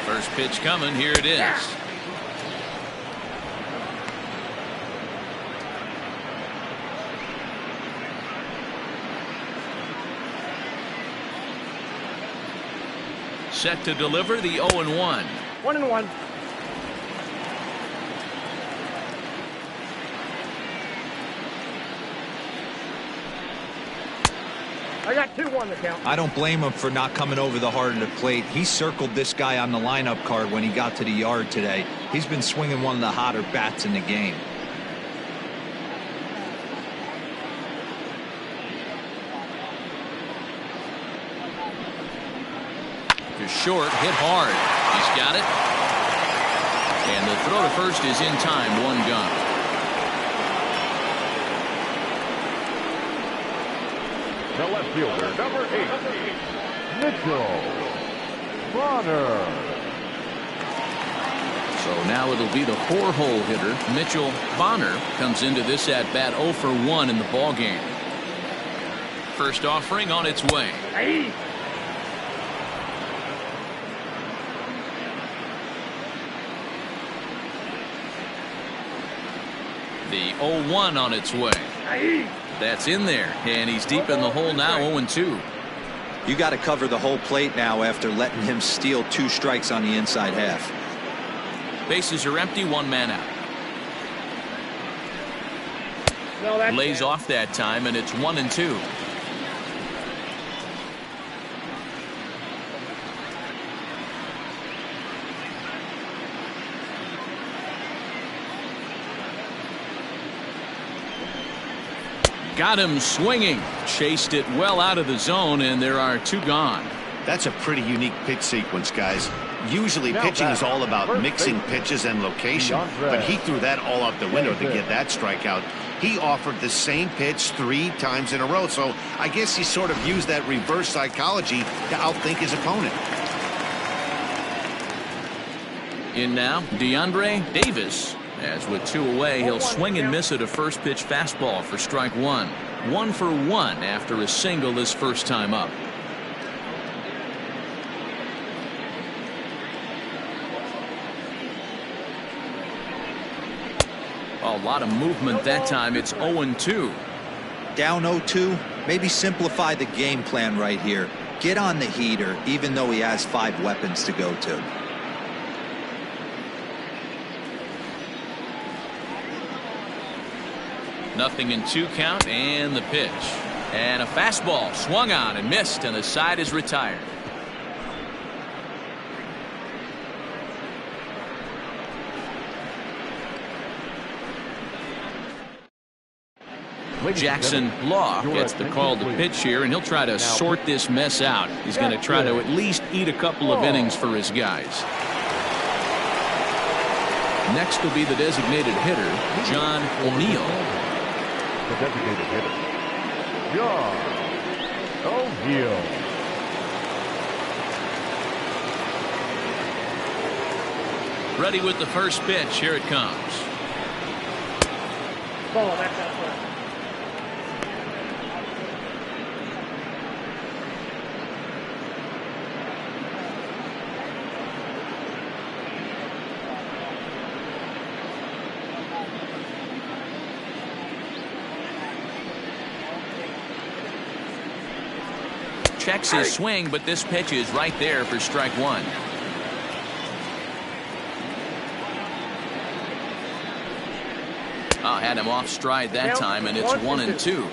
First pitch coming. Here it is. Set to deliver the 0-1. 1-1. I got 2-1 the count. I don't blame him for not coming over the heart of the plate. He circled this guy on the lineup card when he got to the yard today. He's been swinging one of the hotter bats in the game. To short, hit hard. He's got it. And the throw to first is in time. 1 gun. The left fielder, number 8, Mitchell Bonner. So now it'll be the four-hole hitter, Mitchell Bonner, comes into this at-bat 0 for 1 in the ballgame. First offering on its way. Hey. The 0-1 on its way. Hey. That's in there, and he's deep in the hole now, 0-2. You got to cover the whole plate now after letting him steal 2 strikes on the inside half. Bases are empty, 1 man out. No, that's Lays bad. off that time, and it's 1-2. Got him swinging. Chased it well out of the zone, and there are 2 gone. That's a pretty unique pitch sequence, guys. Usually Now pitching is back, all about first mixing baseman, pitches and location, DeAndre. but he threw that all out the window to Davis. get that strikeout. He offered the same pitch 3 times in a row, so I guess he sort of used that reverse psychology to outthink his opponent. In now, DeAndre Davis. As with 2 away, he'll swing and miss at a first pitch fastball for strike 1. 1 for 1 after a single his first time up. A lot of movement that time. It's 0-2. Down 0-2, maybe simplify the game plan right here. Get on the heater, even though he has 5 weapons to go to. Nothing in 2 count, and the pitch. And a fastball swung on and missed, and the side is retired. Jackson Law gets the call to pitch here, and he'll try to sort this mess out. He's going to try to at least eat a couple of innings for his guys. Next will be the designated hitter, John O'Neill. The designated hitter, John O'Neill. Ready with the first pitch. Here it comes. Ball, that's outside. Checks his swing, but this pitch is right there for strike 1. Had him off stride that time, and it's 1-2.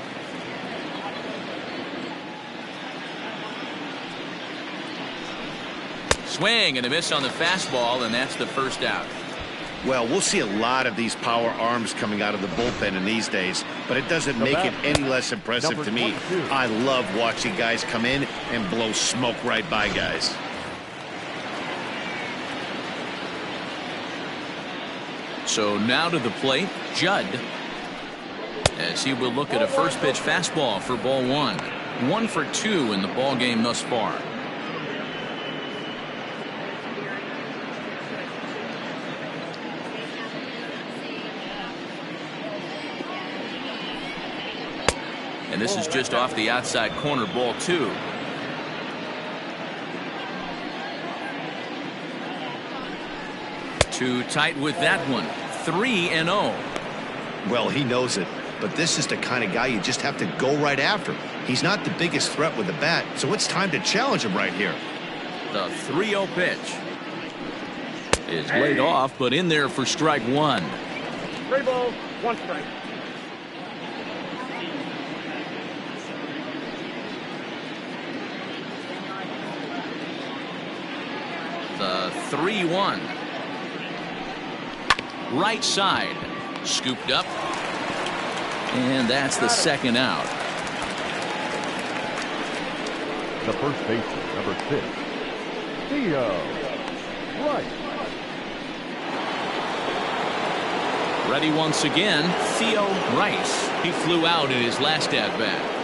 Swing and a miss on the fastball, and that's the first out. Well, we'll see a lot of these power arms coming out of the bullpen in these days, but it doesn't make it any less impressive to me. I love watching guys come in and blow smoke right by guys. So now to the plate, Judd, as he will look at a first pitch fastball for ball 1. 1 for 2 in the ball game thus far. And this is just off the outside corner, ball 2. Too tight with that one. 3-0. Well, he knows it, but this is the kind of guy you just have to go right after. He's not the biggest threat with the bat, so it's time to challenge him right here. The 3-0 pitch is laid off, but in there for strike 1. 3 balls, 1 strike. The 3-1. Right side. Scooped up. And that's the second out. The first baseman, number 6, Theo Rice. Ready once again, Theo Rice. He flew out in his last at-bat.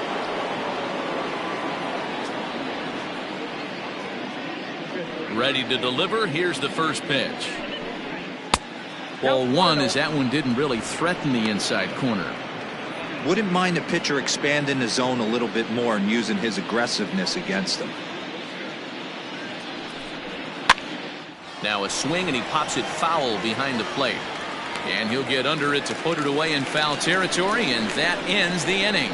Ready to deliver. Here's the first pitch. Ball one, as that one didn't really threaten the inside corner. Wouldn't mind the pitcher expanding the zone a little bit more and using his aggressiveness against them. Now a swing, and he pops it foul behind the plate. And he'll get under it to put it away in foul territory, and that ends the inning.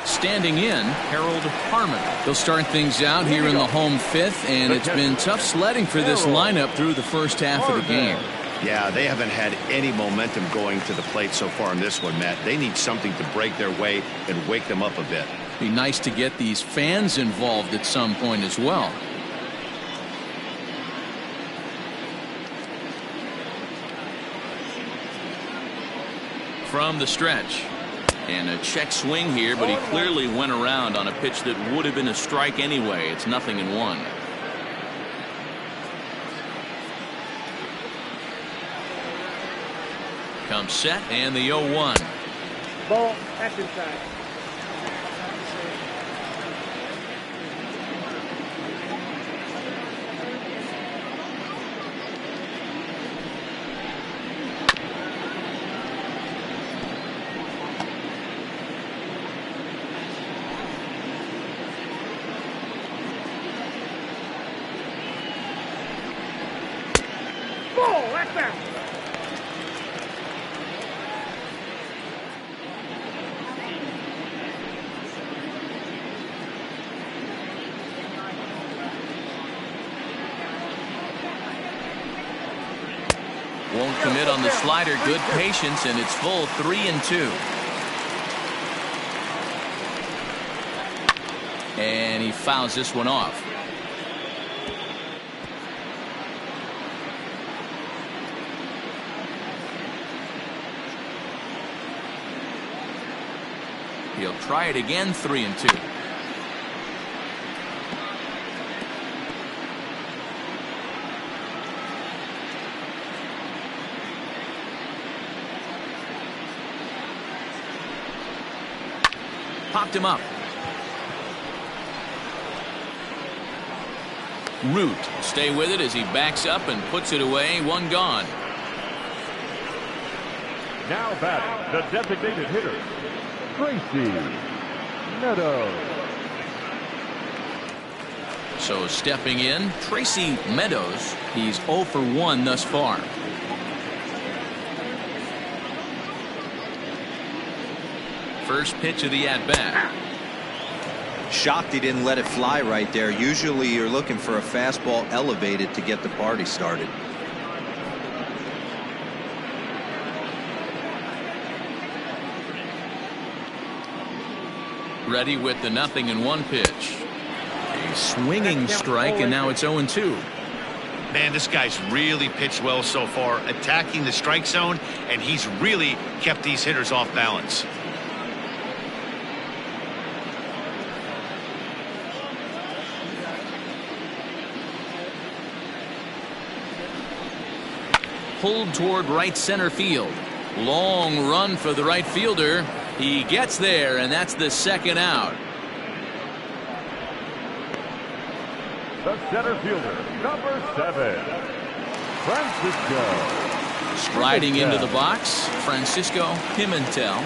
Standing in, Harold Harmon. He'll start things out here in the home fifth, and it's been tough sledding for this lineup through the first half of the game. Yeah, they haven't had any momentum going to the plate so far in this one, Matt. They need something to break their way and wake them up a bit. Be nice to get these fans involved at some point as well. From the stretch. And a check swing here, but he clearly went around on a pitch that would have been a strike anyway. It's 0-1. Comes set, and the 0-1. Ball, that's inside. Ball, that's out. Won't commit on the slider. Good patience, and it's full 3-2. And he fouls this one off. He'll try it again, 3-2. Popped him up. Root stay with it as he backs up and puts it away. One gone. Now batting, the designated hitter, Tracy Meadows. So stepping in, Tracy Meadows. He's 0 for 1 thus far. First pitch of the at-bat. Shocked he didn't let it fly right there. Usually you're looking for a fastball elevated to get the party started. Ready with the 0-1 pitch. A swinging strike, and now it's 0-2. Man, this guy's really pitched well so far, attacking the strike zone, and he's really kept these hitters off balance. Pulled toward right center field. Long run for the right fielder. He gets there, and that's the second out. The center fielder, number 7, Francisco. Striding into the box, Francisco Pimentel.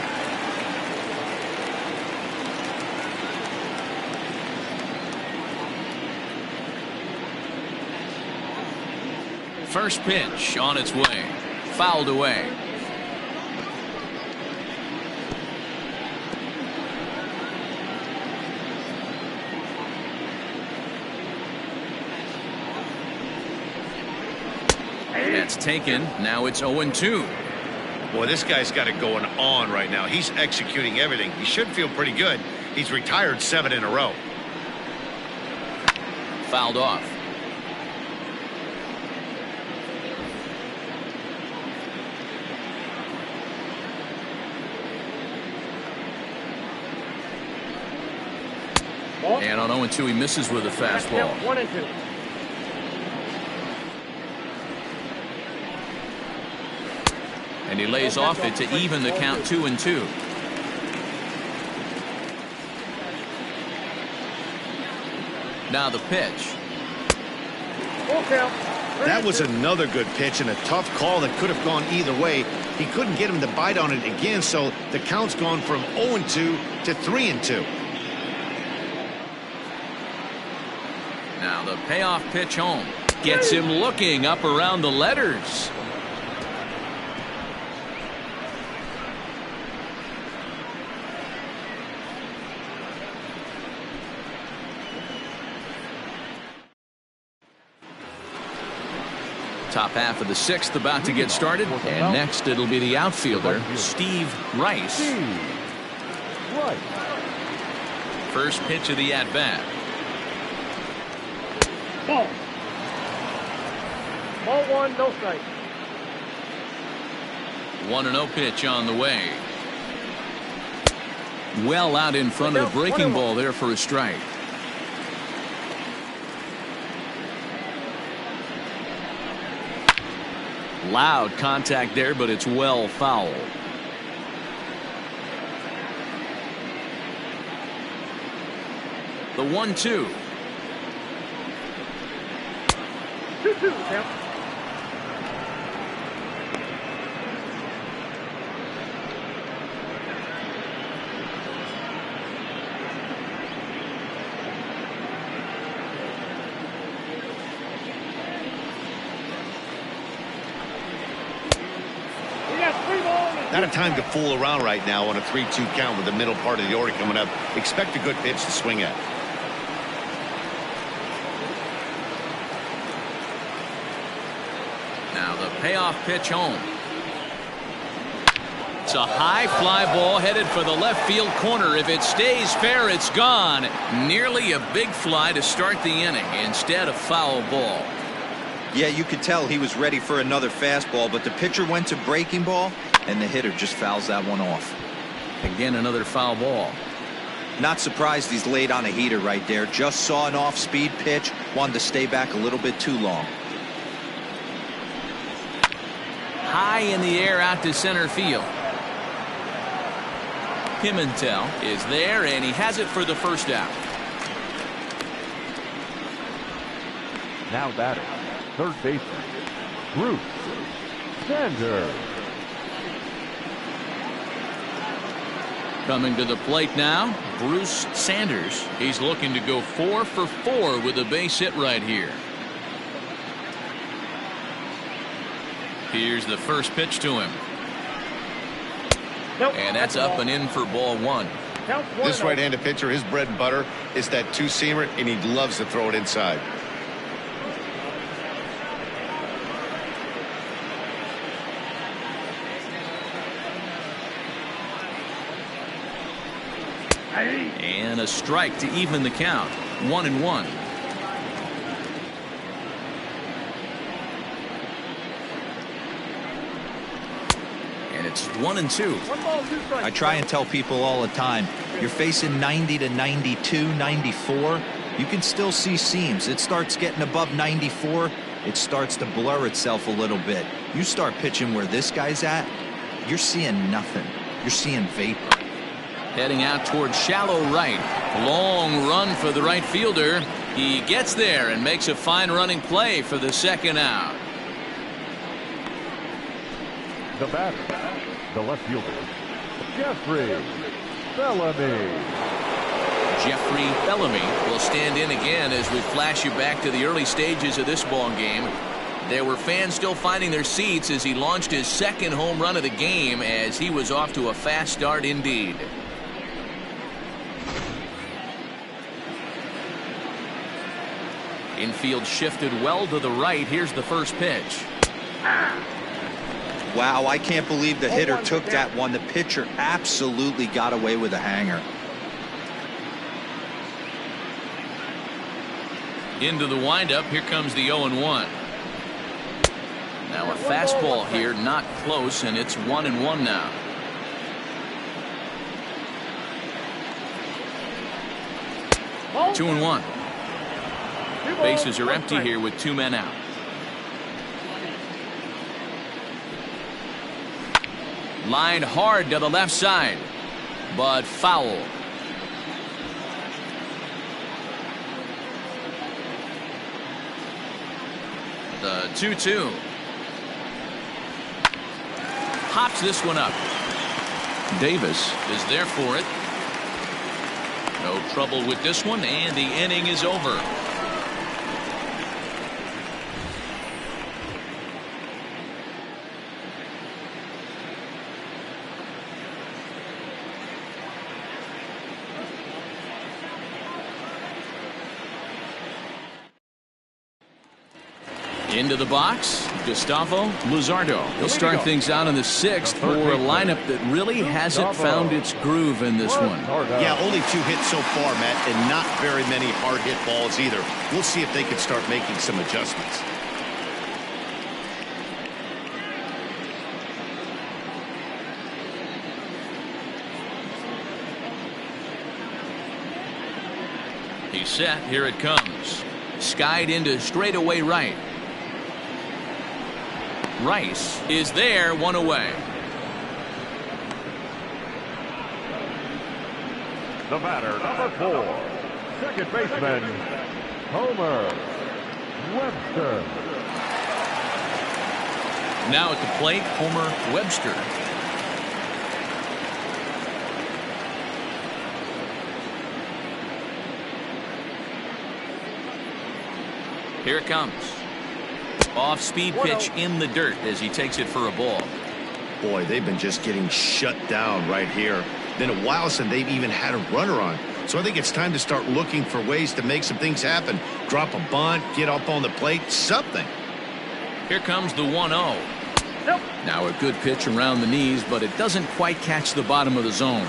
First pitch on its way. Fouled away. That's taken. Now it's 0-2. Boy, this guy's got it going on right now. He's executing everything. He should feel pretty good. He's retired 7 in a row. Fouled off. And on 0-2, he misses with a fastball. 1-2. And he lays off it to even the count 2-2. Now the pitch. That was another good pitch and a tough call that could have gone either way. He couldn't get him to bite on it again, so the count's gone from 0-2 to 3-2. Now the payoff pitch home. Gets him looking up around the letters. Top half of the sixth about to get started, and next it'll be the outfielder, Steve Rice. First pitch of the at-bat. Ball. Ball 1, no strike. 1-0 pitch on the way. Well out in front of the breaking ball there for a strike. Loud contact there, but it's well fouled. The 1-2. 2-2, count. Not a time to fool around right now on a 3-2 count with the middle part of the order coming up. Expect a good pitch to swing at. Now the payoff pitch home. It's a high fly ball headed for the left field corner. If it stays fair, it's gone. Nearly a big fly to start the inning. Instead, a foul ball. Yeah, you could tell he was ready for another fastball, but the pitcher went to breaking ball, and the hitter just fouls that one off. Again, another foul ball. Not surprised he's laid on a heater right there. Just saw an off-speed pitch, wanted to stay back a little bit too long. High in the air out to center field. Pimentel is there, and he has it for the first out. Now batting, third baseman, Bruce Sanders. Coming to the plate now, Bruce Sanders. He's looking to go 4 for 4 with a base hit right here. Here's the first pitch to him. Nope, and that's up and in for ball 1. This right-handed pitcher, his bread and butter is that two-seamer, and he loves to throw it inside. And a strike to even the count. 1-1. And it's 1-2. I try and tell people all the time, you're facing 90 to 92, 94. You can still see seams. It starts getting above 94. It starts to blur itself a little bit. You start pitching where this guy's at, you're seeing nothing. You're seeing vapor. Heading out towards shallow right. Long run for the right fielder. He gets there and makes a fine running play for the second out. The batter, the left fielder, Jeffrey Bellamy. Jeffrey Bellamy will stand in again as we flash you back to the early stages of this ball game. There were fans still finding their seats as he launched his second home run of the game, as he was off to a fast start indeed. Infield shifted well to the right. Here's the first pitch. Wow, I can't believe the hitter took that one. The pitcher absolutely got away with a hanger. Into the windup. Here comes the 0-1. Now a fastball here, not close, and it's 1-1 now. Two and one. Bases are empty here with 2 men out. Lined hard to the left side, but foul. The 2-2. Pops this one up. Davis is there for it. No trouble with this one, and the inning is over. Into the box, Gustavo Luzardo. He'll start things out in the 6th for a lineup that really hasn't found its groove in this one. Yeah, only 2 hits so far, Matt, and not very many hard hit balls either. We'll see if they can start making some adjustments. He's set. Here it comes. Skied into straightaway right. Rice is there, 1 away. The batter, number 4, second baseman, Homer Webster. Now at the plate, Homer Webster. Here it comes. Off-speed pitch in the dirt as he takes it for a ball. Boy, they've been just getting shut down right here. Been a while since they've even had a runner on. So I think it's time to start looking for ways to make some things happen. Drop a bunt, get up on the plate, something. Here comes the 1-0. Nope. Now a good pitch around the knees, but it doesn't quite catch the bottom of the zone.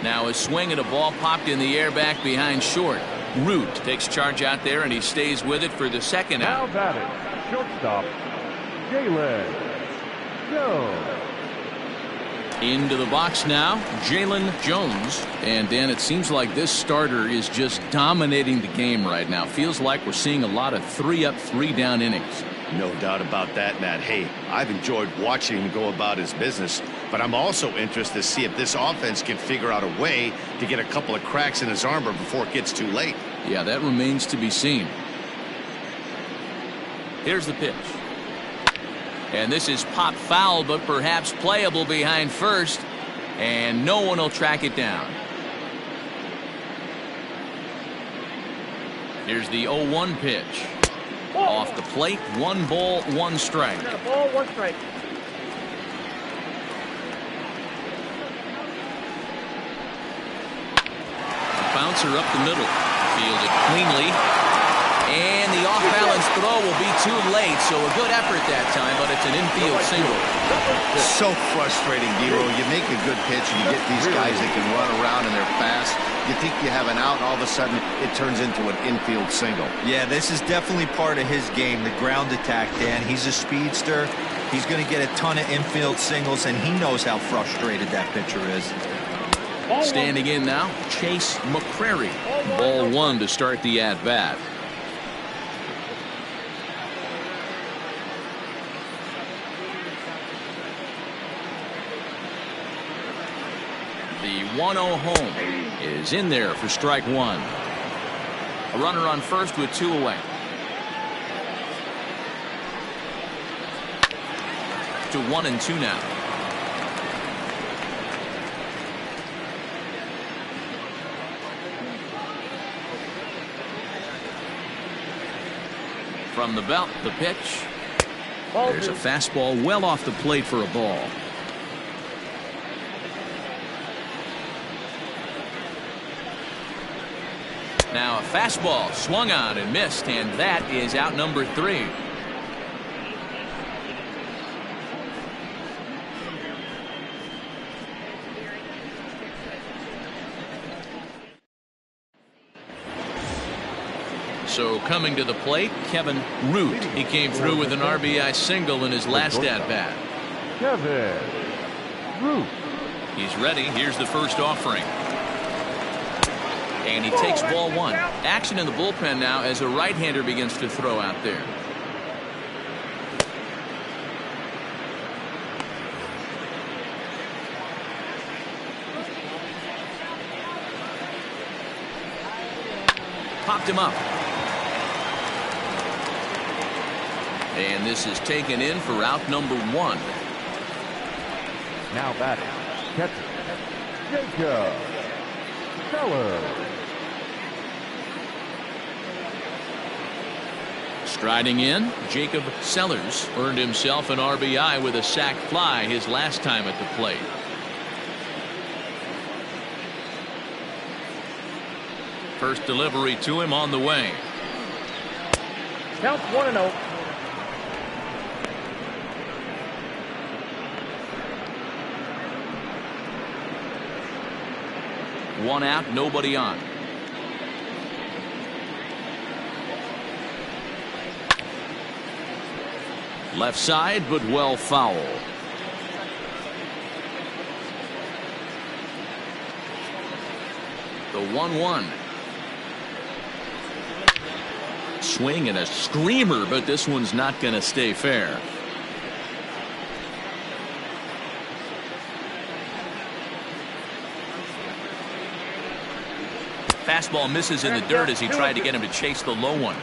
Now a swing and a ball popped in the air back behind short. Root takes charge out there, and he stays with it for the second out. Now batting, shortstop, Jalen Jones. Into the box now, Jalen Jones. And Dan, it seems like this starter is just dominating the game right now. Feels like we're seeing a lot of 3-up, 3-down innings. No doubt about that, Matt. Hey, I've enjoyed watching him go about his business, but I'm also interested to see if this offense can figure out a way to get a couple of cracks in his armor before it gets too late. Yeah, that remains to be seen. Here's the pitch. And this is pop foul, but perhaps playable behind first, and no one will track it down. Here's the 0-1 pitch. Off the plate, 1 ball, 1 strike. Got a ball, 1 strike. Bouncer up the middle. Fielded cleanly. And the off-balance throw will be too late, so a good effort that time, but it's an infield single. So frustrating, Dero. You make a good pitch and you get these guys that can run around and they're fast. You think you have an out, and all of a sudden it turns into an infield single. Yeah, this is definitely part of his game, the ground attack, Dan. He's a speedster. He's going to get a ton of infield singles, and he knows how frustrated that pitcher is. Standing in now, Chase McCrary. Ball 1 to start the at-bat. The 1-0 home is in there for strike 1. A runner on first with 2 away. To 1-2 now. From the belt, the pitch. There's a fastball well off the plate for a ball. Now a fastball swung on and missed, and that is out number 3. So coming to the plate, Kevin Root. He came through with an RBI single in his last at-bat. Kevin Root. He's ready. Here's the first offering. And he takes ball 1. Action in the bullpen now as a right-hander begins to throw out there. Popped him up. And this is taken in for out number 1. Now batting, catcher, Jacob Sellers. Striding in, Jacob Sellers earned himself an RBI with a sac fly his last time at the plate. First delivery to him on the way. Counts 1-0. One out, nobody on. Left side, but well foul. The 1-1. Swing and a screamer, but this one's not going to stay fair. Fastball misses in the dirt as he tried to get him to chase the low one.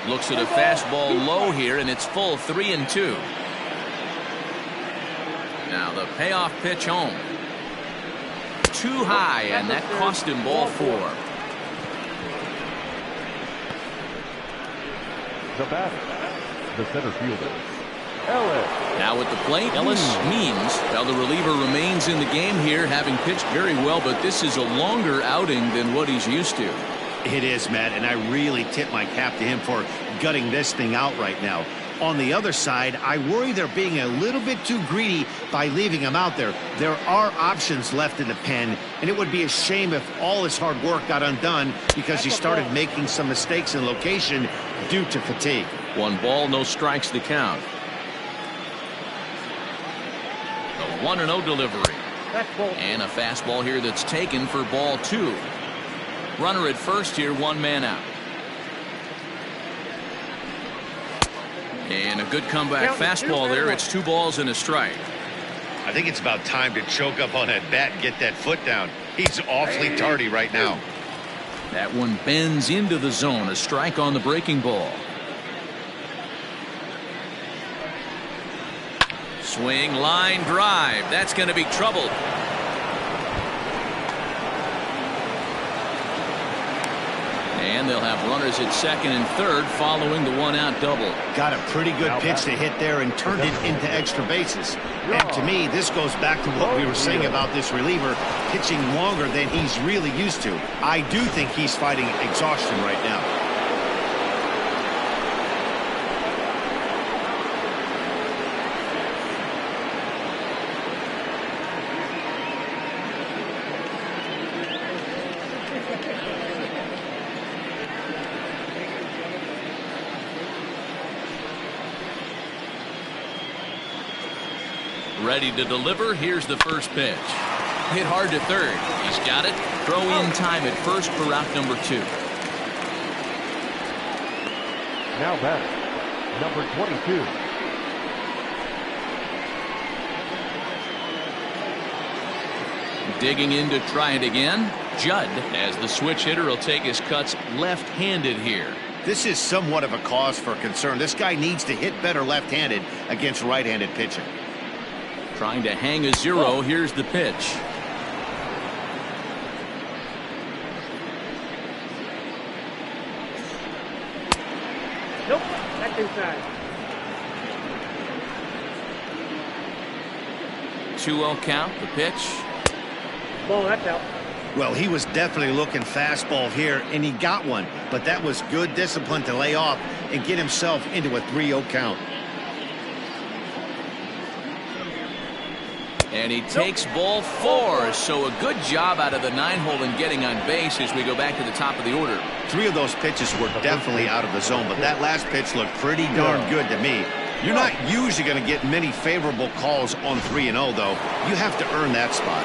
Looks at a fastball low here, and it's full 3-2. Now the payoff pitch home. Too high, and that cost him ball 4. The batter, the center fielder, Ellis. Now at the plate, Ellis Means. Well, the reliever remains in the game here, having pitched very well, but this is a longer outing than what he's used to. It is, Matt, and I really tip my cap to him for gutting this thing out right now. On the other side, I worry they're being a little bit too greedy by leaving him out there. There are options left in the pen, and it would be a shame if all his hard work got undone because he started making some mistakes in location due to fatigue. 1 ball, no strikes the count. The 1-0 delivery. And a fastball here that's taken for ball 2. Runner at first here, 1 man out. And a good comeback fastball there. It's 2 balls and a strike. I think it's about time to choke up on that bat and get that foot down. He's awfully tardy right now. That one bends into the zone. A strike on the breaking ball. Swing, line drive. That's going to be trouble. And they'll have runners at second and third following the 1-out double. Got a pretty good pitch to hit there and turned it into extra bases. And to me, this goes back to what we were saying about this reliever pitching longer than he's really used to. I do think he's fighting exhaustion right now. Ready to deliver. Here's the first pitch. Hit hard to third. He's got it. Throw in time at first for out number 2. Now batter, number 22. Digging in to try it again. Judd, as the switch hitter, will take his cuts left-handed here. This is somewhat of a cause for concern. This guy needs to hit better left-handed against right-handed pitching. Trying to hang a 0. Here's the pitch. Nope, that's inside. 2-0 count. The pitch. Ball, that's out. Well, he was definitely looking fastball here, and he got one. But that was good discipline to lay off and get himself into a 3-0 count. And he takes ball 4. So a good job out of the 9-hole in getting on base as we go back to the top of the order. 3 of those pitches were definitely out of the zone, but that last pitch looked pretty darn good to me. You're not usually going to get many favorable calls on 3-0, though. You have to earn that spot.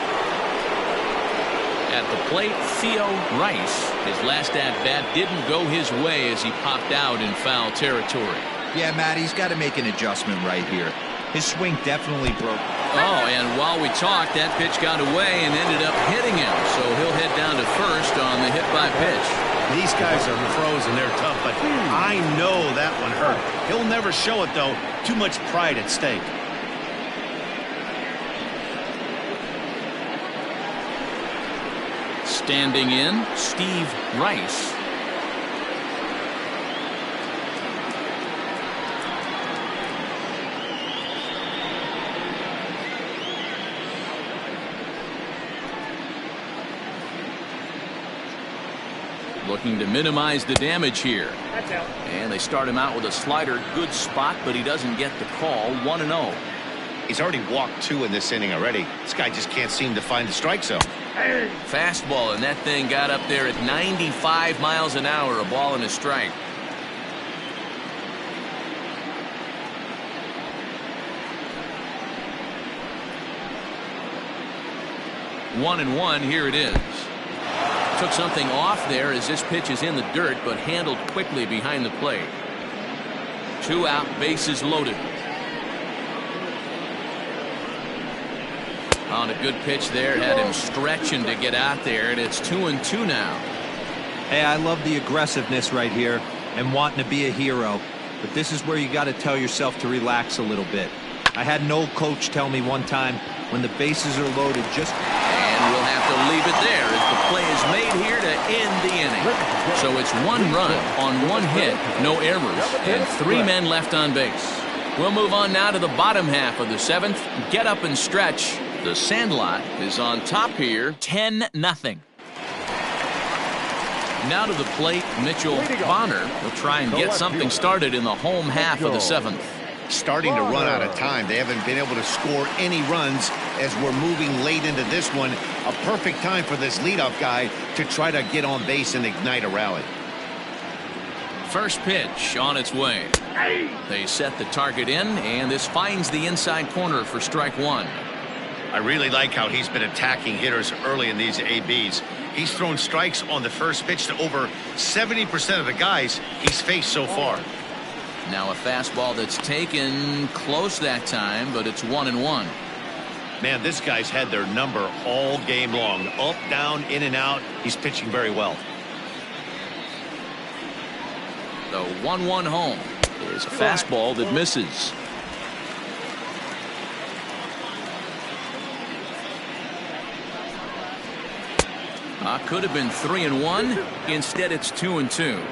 At the plate, Theo Rice. His last at-bat didn't go his way as he popped out in foul territory. Yeah, Matt, he's got to make an adjustment right here. His swing definitely broke. Oh, and while we talked, that pitch got away and ended up hitting him. So he'll head down to first on the hit by pitch. These guys are pros and they're tough, but I know that one hurt. He'll never show it, though. Too much pride at stake. Standing in, Steve Rice. Looking to minimize the damage here. That's out. And they start him out with a slider. Good spot, but he doesn't get the call. 1-0. He's already walked 2 in this inning already. This guy just can't seem to find the strike zone. Fastball, and that thing got up there at 95 miles an hour. A ball and a strike. One and one, here it is. Took something off there as this pitch is in the dirt, but handled quickly behind the plate. 2 out, bases loaded. On a good pitch there, had him stretching to get out there, and it's 2-2 now. Hey, I love the aggressiveness right here and wanting to be a hero, but this is where you got to tell yourself to relax a little bit. I had an old coach tell me one time, when the bases are loaded, just... And we'll have to leave it there as the play is made here to end the inning. So it's 1 run on 1 hit, no errors, and 3 men left on base. We'll move on now to the bottom half of the 7th. Get up and stretch. The Sandlot is on top here, 10-0. Now to the plate, Mitchell Bonner will try and get something started in the home half of the 7th. Starting to run out of time. They haven't been able to score any runs as we're moving late into this one. A perfect time for this leadoff guy to try to get on base and ignite a rally. First pitch on its way. They set the target in, and this finds the inside corner for strike 1. I really like how he's been attacking hitters early in these ABs. He's thrown strikes on the first pitch to over 70% of the guys he's faced so far. Now a fastball that's taken close that time, but it's 1-1. Man, this guy's had their number all game long. Up, down, in and out. He's pitching very well. The 1-1 home is a fastball that misses. Could have been 3-1. Instead, it's 2-2.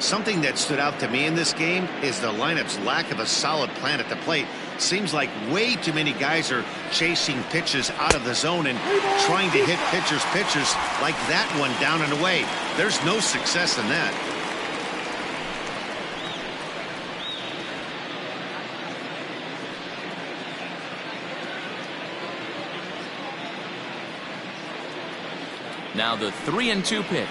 Something that stood out to me in this game is the lineup's lack of a solid plan at the plate. Seems like way too many guys are chasing pitches out of the zone and trying to hit pitchers like that one down and away. There's no success in that. Now the 3-2 pitch.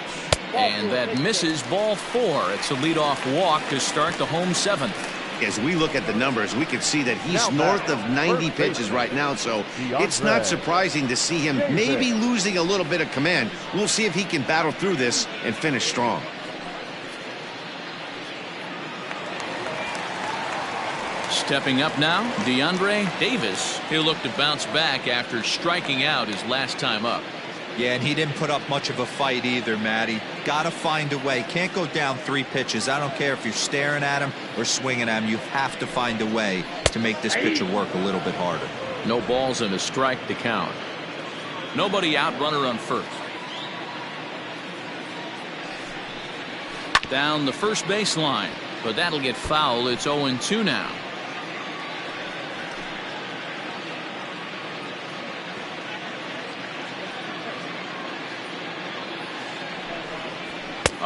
And that misses, ball 4. It's a leadoff walk to start the home 7th. As we look at the numbers, we can see that he's north of 90 pitches right now, so it's not surprising to see him maybe losing a little bit of command. We'll see if he can battle through this and finish strong. Stepping up now, DeAndre Davis. He'll look to bounce back after striking out his last time up. Yeah, and he didn't put up much of a fight either, Matty. Gotta find a way. Can't go down 3 pitches. I don't care if you're staring at him or swinging at him. You have to find a way to make this pitcher work a little bit harder. No balls and a strike to count. Nobody out, runner on first. Down the first baseline, but that'll get foul. It's 0-2 now.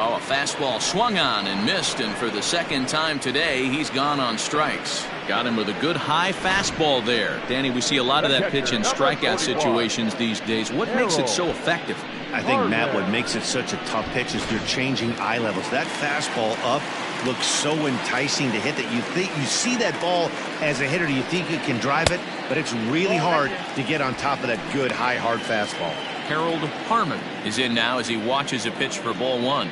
Oh, a fastball swung on and missed, and for the second time today, he's gone on strikes. Got him with a good high fastball there. Danny, we see a lot of that pitch in strikeout situations these days. What makes it so effective? I think, Matt, what makes it such a tough pitch is they're changing eye levels. That fastball up looks so enticing to hit that you see that ball as a hitter, you think you can drive it, but it's really hard to get on top of that good, high, hard fastball. Harold Harmon is in now as he watches a pitch for ball 1.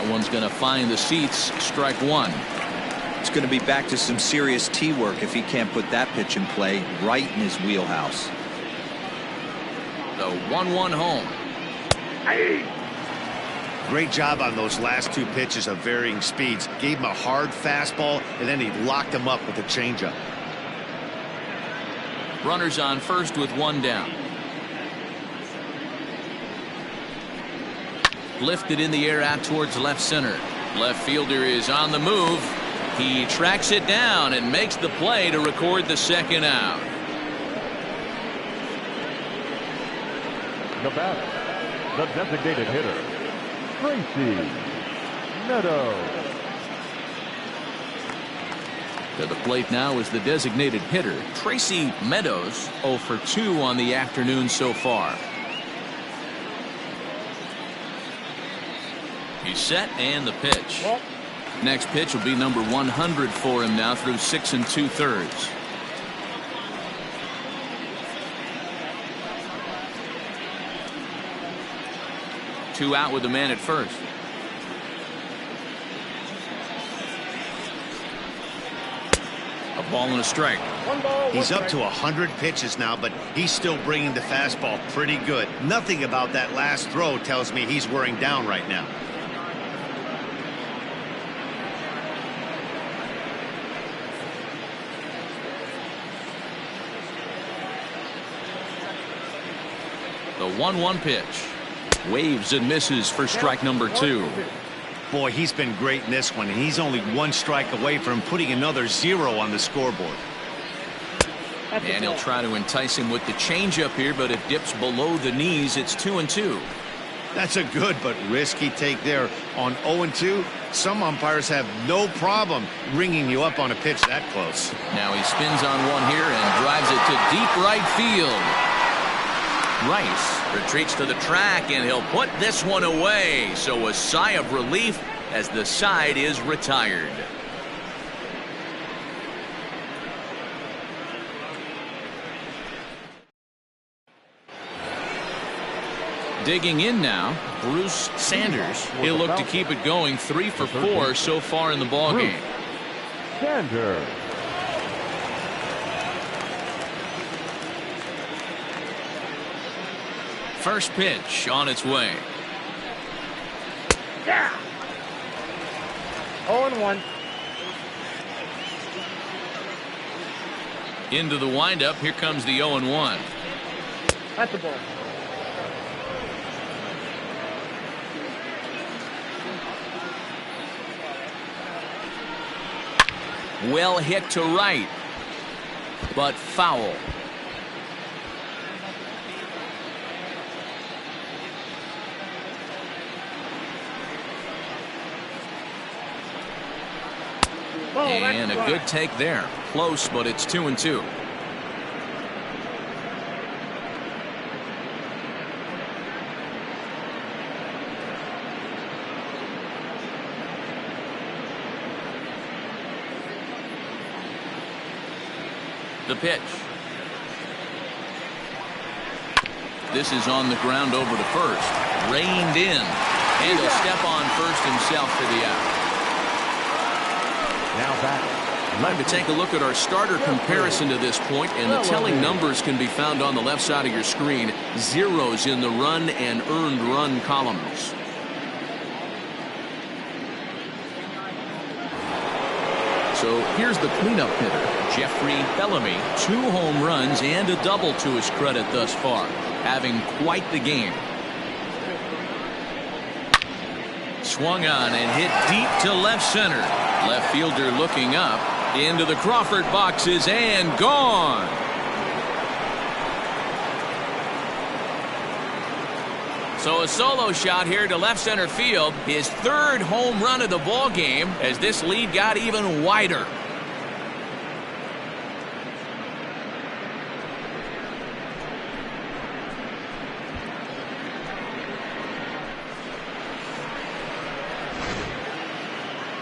That one's going to find the seats. Strike one. It's going to be back to some serious tee work if he can't put that pitch in play right in his wheelhouse. The 1-1 home. Great job on those last two pitches of varying speeds. Gave him a hard fastball, and then he locked him up with a changeup. Runners on first with one down. Lifted in the air out towards left center. Left fielder is on the move. He tracks it down and makes the play to record the second out. The batter, the designated hitter, Meadows. To the plate now is the designated hitter, Tracy Meadows, 0 for 2 on the afternoon so far. He's set and the pitch. Next pitch will be number 100 for him now through 6 2/3. Two out with the man at first. A ball and a strike. He's up to 100 pitches now, but he's still bringing the fastball pretty good. Nothing about that last throw tells me he's wearing down right now. The 1-1 pitch. Waves and misses for strike number 2. Boy, he's been great in this one, and he's only one strike away from putting another 0 on the scoreboard. And he'll try to entice him with the changeup here, but it dips below the knees. It's 2-2. That's a good but risky take there. On 0-2, some umpires have no problem ringing you up on a pitch that close. Now he spins on one here and drives it to deep right field. Rice retreats to the track, and he'll put this one away. So a sigh of relief as the side is retired. Digging in now, Bruce Sanders. He'll look to keep it going. 3 for 4 so far in the ballgame. Sanders. First pitch on its way. Yeah. 0-1. Into the windup. Here comes the 0-1. That's the ball. Well hit to right, but foul. And a good take there. Close, but it's 2-2. The pitch. This is on the ground over to first. Reined in. And he'll step on first himself for the out. Now back. Time to take a look at our starter comparison to this point, and the telling numbers can be found on the left side of your screen. Zeros in the run and earned run columns. So here's the cleanup hitter, Jeffrey Bellamy. 2 home runs and a double to his credit thus far, having quite the game. Swung on and hit deep to left center. Left fielder looking up into the Crawford boxes and gone. So a solo shot here to left center field, his 3rd home run of the ball game as this lead got even wider.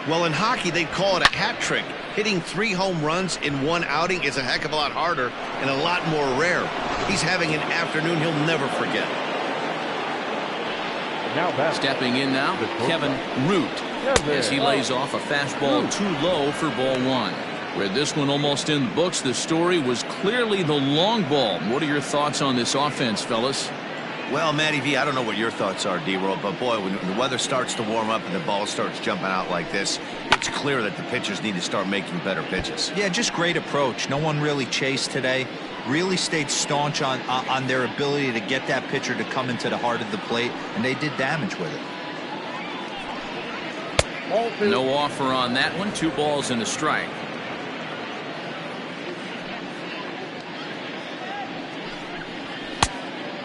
Well, in hockey, they'd call it a hat trick. Hitting 3 home runs in one outing is a heck of a lot harder and a lot more rare. He's having an afternoon he'll never forget. Now back. Stepping in now, Kevin Root, as he lays off a fastball too low for ball one. With this one almost in the books, the story was clearly the long ball. What are your thoughts on this offense, fellas? Well, Matty V, I don't know what your thoughts are, D-Roll, but boy, when the weather starts to warm up and the ball starts jumping out like this, it's clear that the pitchers need to start making better pitches. Yeah, just great approach. No one really chased today. Really stayed staunch on their ability to get that pitcher to come into the heart of the plate, and they did damage with it. No offer on that one. 2 balls and a strike.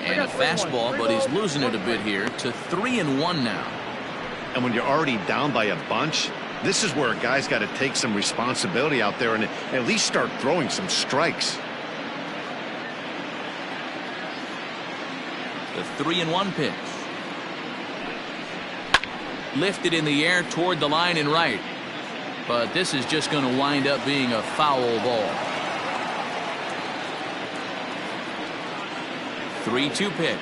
And a fastball, but he's losing it a bit here to 3-1 now. And when you're already down by a bunch, this is where a guy's got to take some responsibility out there and at least start throwing some strikes. The 3-1 pitch. Lifted in the air toward the line and right. But this is just going to wind up being a foul ball. 3-2 pitch.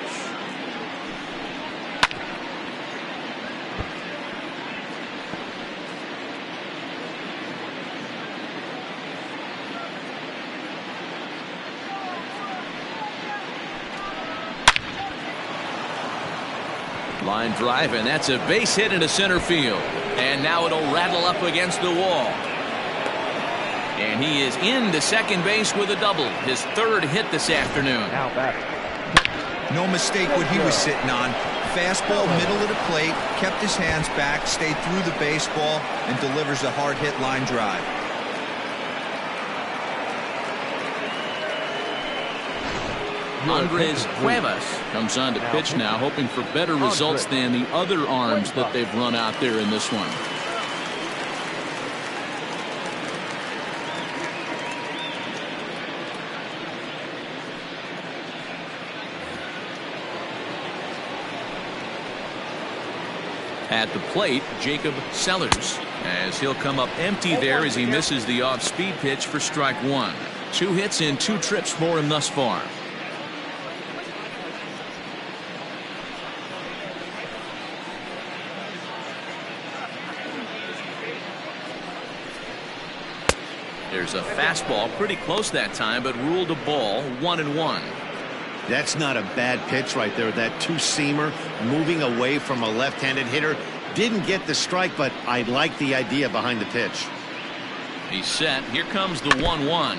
Line drive, and that's a base hit into center field. And now it'll rattle up against the wall. And he is into second base with a double. His 3rd hit this afternoon. Now back. No mistake what he was sitting on. Fastball, middle of the plate, kept his hands back, stayed through the baseball, and delivers a hard hit line drive. Andres Cuevas comes on to pitch now, hoping for better results than the other arms that they've run out there in this one. At the plate, Jacob Sellers, as he'll come up empty there as he misses the off-speed pitch for strike 1. 2 hits in 2 trips for him thus far. There's a fastball pretty close that time, but ruled a ball. 1-1. That's not a bad pitch right there. That two-seamer moving away from a left-handed hitter. Didn't get the strike, but I like the idea behind the pitch. He's set. Here comes the 1-1.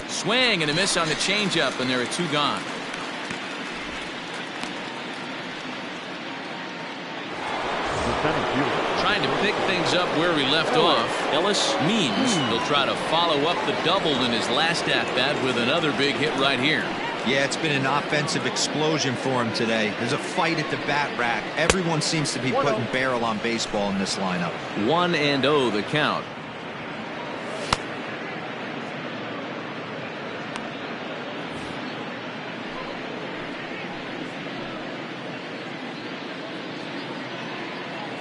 Swing and a miss on the changeup, and there are 2 gone. Trying to pick things up where we left off. Ellis Means will try to follow up the double in his last at-bat with another big hit right here. Yeah, it's been an offensive explosion for him today. There's a fight at the bat rack. Everyone seems to be putting barrel on baseball in this lineup. 1-0 the count.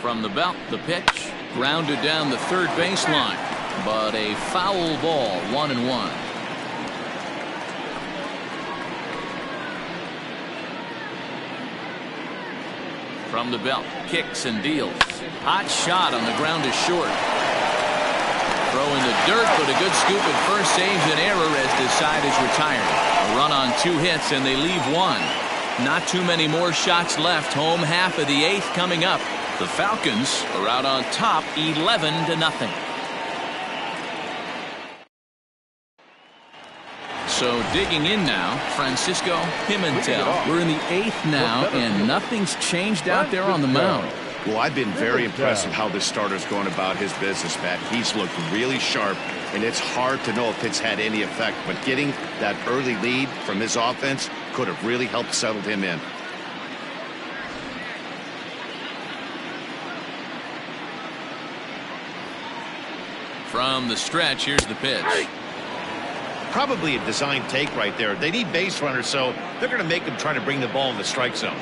From the belt, the pitch grounded down the third baseline, but a foul ball. 1-1. From the belt, kicks and deals. Hot shot on the ground is short. Throw in the dirt, but a good scoop at first saves an error as the side is retired. A run on 2 hits, and they leave 1. Not too many more shots left. Home half of the 8th coming up. The Falcons are out on top 11-0. So digging in now, Francisco Pimentel. We're in the 8th now, and nothing's changed out there on the mound. Well, I've been very impressed with how this starter's going about his business, Matt. He's looked really sharp, and it's hard to know if it's had any effect, but getting that early lead from his offense could have really helped settle him in. From the stretch, here's the pitch. Probably a design take right there. They need base runners, so they're going to make him try to bring the ball in the strike zone.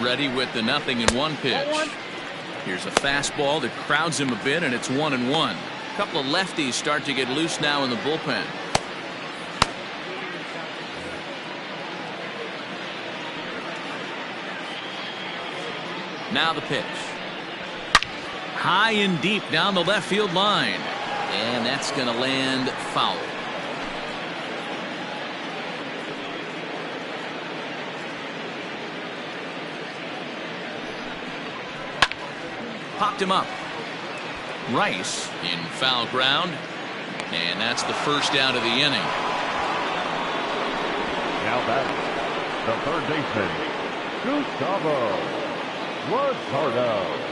Ready with the 0-1 pitch. Here's a fastball that crowds him a bit, and it's 1-1. A couple of lefties start to get loose now in the bullpen. Now the pitch. High and deep down the left field line. And that's going to land foul. Popped him up. Rice in foul ground. And that's the first out of the inning. Now batting, the third baseman, Gustavo Luzardo.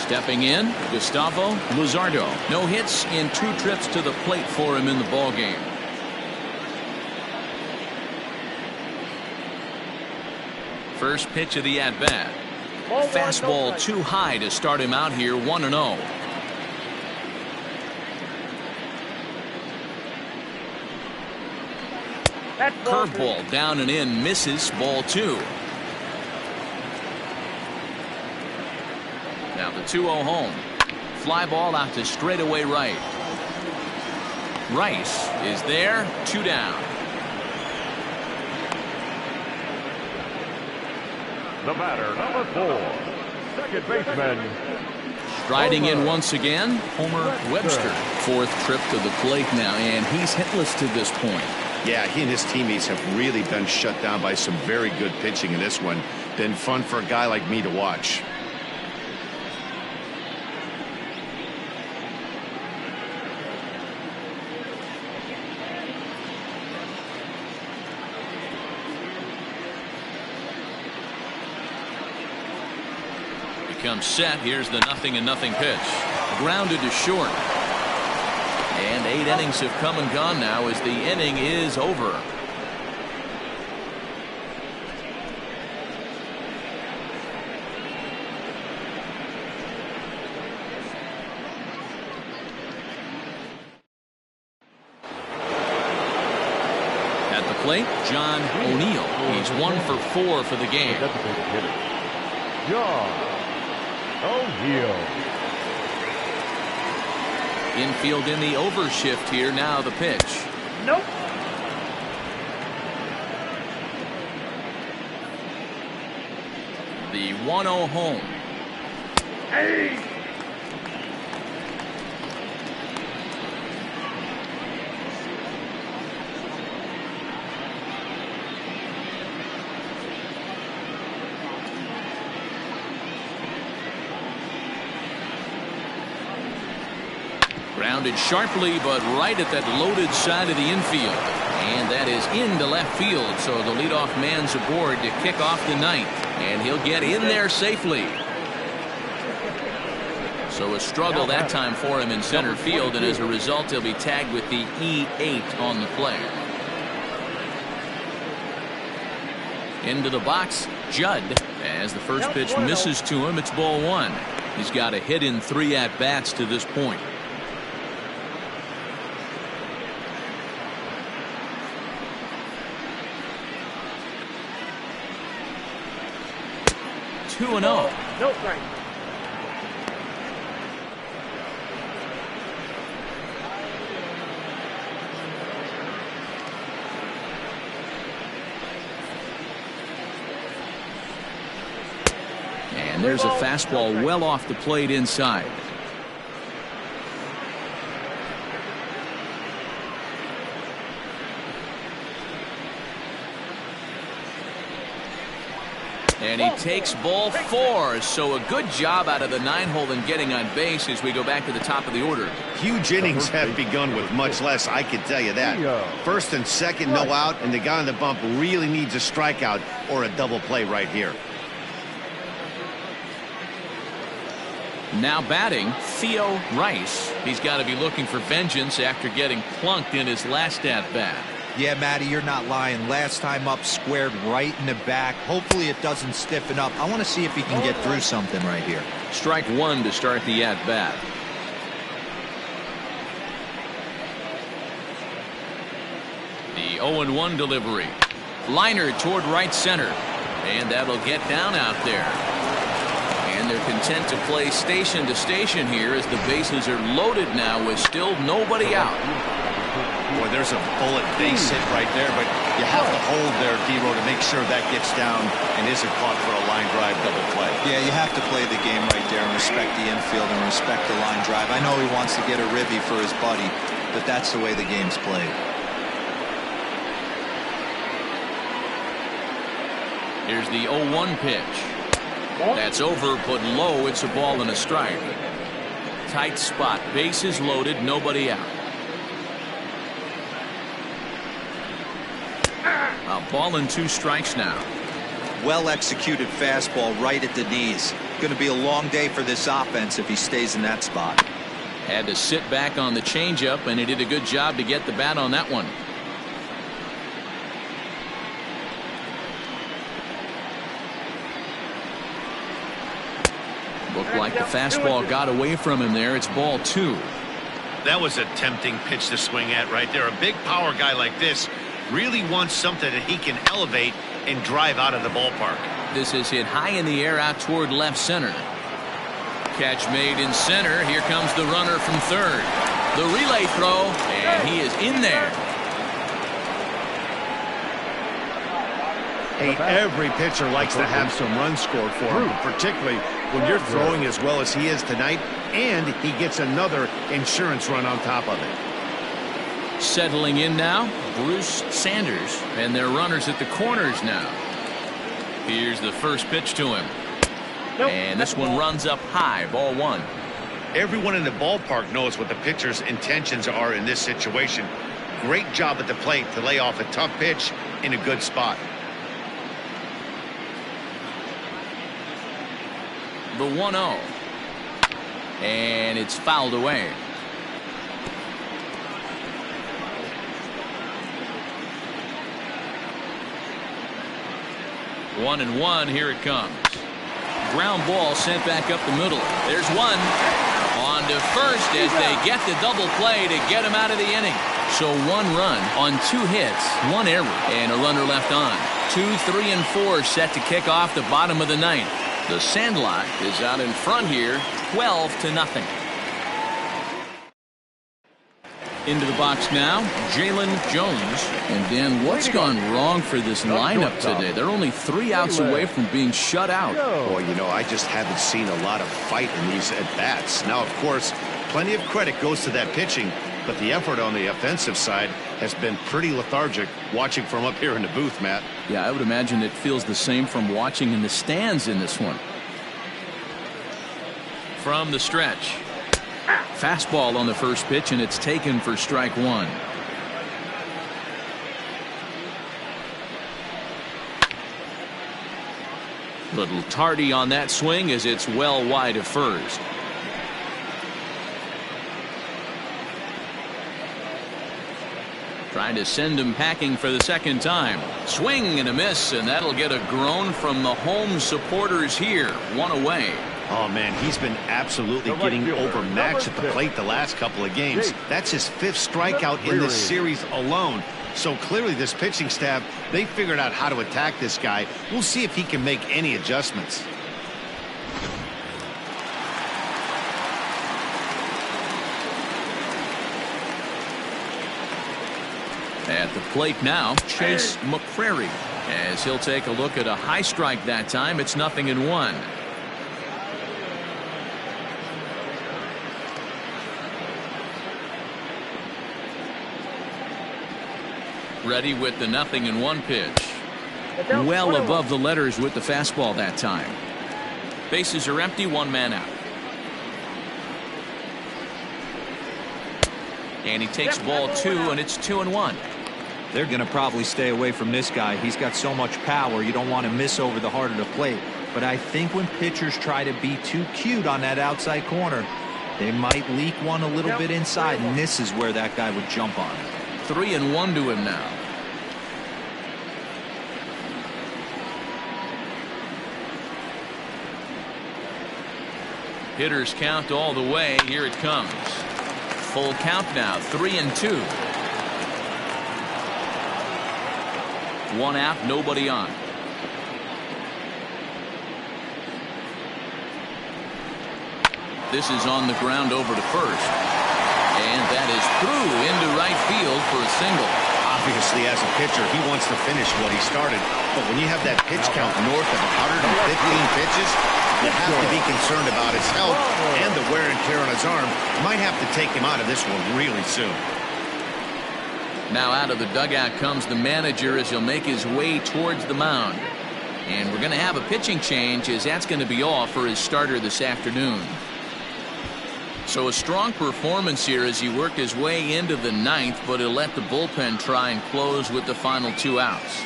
Stepping in, Gustavo Luzardo. No hits in 2 trips to the plate for him in the ballgame. First pitch of the at-bat. Fastball too high to start him out here, 1-0. Curveball down and in, misses, ball 2. Now the 2-0 home. Fly ball out to straightaway right. Rice is there, 2 down. The batter, number 4, second baseman. Striding in once again, Homer Webster. 4th trip to the plate now, and he's hitless to this point. Yeah, he and his teammates have really been shut down by some very good pitching in this one. Been fun for a guy like me to watch. Comes set. Here's the 0-0 pitch. Grounded to short. And 8 innings have come and gone now as the inning is over. At the plate, John O'Neill. He's 1 for 4 for the game. John O'Neill. Infield in the overshift here. Now the pitch. Nope. The 1-0 home. Hey. Grounded sharply, but right at that loaded side of the infield. And that is into left field, so the leadoff man's aboard to kick off the 9th. And he'll get in there safely. So a struggle that time for him in center field, and as a result, he'll be tagged with the E8 on the play. Into the box, Judd. As the first pitch misses to him, it's ball 1. He's got a hit in 3 at-bats to this point. Two and 0. Nope, right. And there's a fastball well off the plate inside. And he takes ball 4, so a good job out of the 9-hole in getting on base as we go back to the top of the order. Huge innings have begun with much less, I can tell you that. First and second, no out, and the guy on the bump really needs a strikeout or a double play right here. Now batting, Theo Rice. He's got to be looking for vengeance after getting plunked in his last at-bat. Yeah, Matty, you're not lying. Last time up, squared right in the back. Hopefully it doesn't stiffen up. I want to see if he can get through something right here. Strike 1 to start the at-bat. The 0-1 delivery. Liner toward right center. And that'll get down out there. And they're content to play station to station here as the bases are loaded now with still nobody out. Boy, there's a bullet base hit right there, but you have to hold there, D-Row, to make sure that gets down and isn't caught for a line drive double play. Yeah, you have to play the game right there and respect the infield and respect the line drive. I know he wants to get a ribby for his buddy, but that's the way the game's played. Here's the 0-1 pitch. That's over, but low. It's a ball and a strike. Tight spot. Bases loaded. Nobody out. A ball and 2 strikes now. Well executed fastball right at the knees. Going to be a long day for this offense if he stays in that spot. Had to sit back on the changeup, and he did a good job to get the bat on that one. Looked like the fastball got away from him there. It's ball 2. That was a tempting pitch to swing at right there. A big power guy like this really wants something that he can elevate and drive out of the ballpark. This is hit high in the air out toward left center. Catch made in center. Here comes the runner from third. The relay throw, and he is in there. Hey, every pitcher likes to have some runs scored for him, particularly when you're throwing as well as he is tonight, and he gets another insurance run on top of it. Settling in now, Bruce Sanders, and their runners at the corners now. Here's the first pitch to him. And this one runs up high, ball 1. Everyone in the ballpark knows what the pitcher's intentions are in this situation. Great job at the plate to lay off a tough pitch in a good spot. The 1-0. And it's fouled away. One and one. Here it comes. Ground ball sent back up the middle. There's one. On to first as they get the double play to get him out of the inning. So 1 run on 2 hits, 1 error, and a runner left on. 2, 3, and 4 set to kick off the bottom of the 9th. The Sandlot is out in front here, 12-0. Into the box now, Jalen Jones. And Dan, what's gone wrong for this lineup today? They're only 3 outs away from being shut out. Boy, you know, I just haven't seen a lot of fight in these at-bats. Now, of course, plenty of credit goes to that pitching, but the effort on the offensive side has been pretty lethargic watching from up here in the booth, Matt. Yeah, I would imagine it feels the same from watching in the stands in this one. From the stretch. Fastball on the first pitch, and it's taken for strike 1. Little tardy on that swing as it's well wide of first. Trying to send him packing for the second time. Swing and a miss, and that'll get a groan from the home supporters here. 1 away. Oh, man, he's been absolutely getting overmatched at the plate the last couple of games. That's his 5th strikeout in this series alone. So clearly this pitching staff, they figured out how to attack this guy. We'll see if he can make any adjustments. At the plate now, Chase McCrary, as he'll take a look at a high strike that time. It's 0-1. Ready with the 0-1 pitch. Well above the letters with the fastball that time. Bases are empty, 1 man out. And he takes ball 2, and it's 2-1. They're going to probably stay away from this guy. He's got so much power, you don't want to miss over the heart of the plate. But I think when pitchers try to be too cute on that outside corner, they might leak one a little bit inside, and this is where that guy would jump on it. 3-1 to him now. Hitters count all the way. Here it comes. Full count now. 3-2. 1 out, nobody on. This is on the ground over to first. And that is through into right field for a single. Obviously, as a pitcher, he wants to finish what he started. But when you have that pitch count north of 115 pitches, you have to be concerned about his health and the wear and tear on his arm. Might have to take him out of this one really soon. Now out of the dugout comes the manager as he'll make his way towards the mound. And we're going to have a pitching change as that's going to be off for his starter this afternoon. So a strong performance here as he worked his way into the ninth, but he'll let the bullpen try and close with the final 2 outs.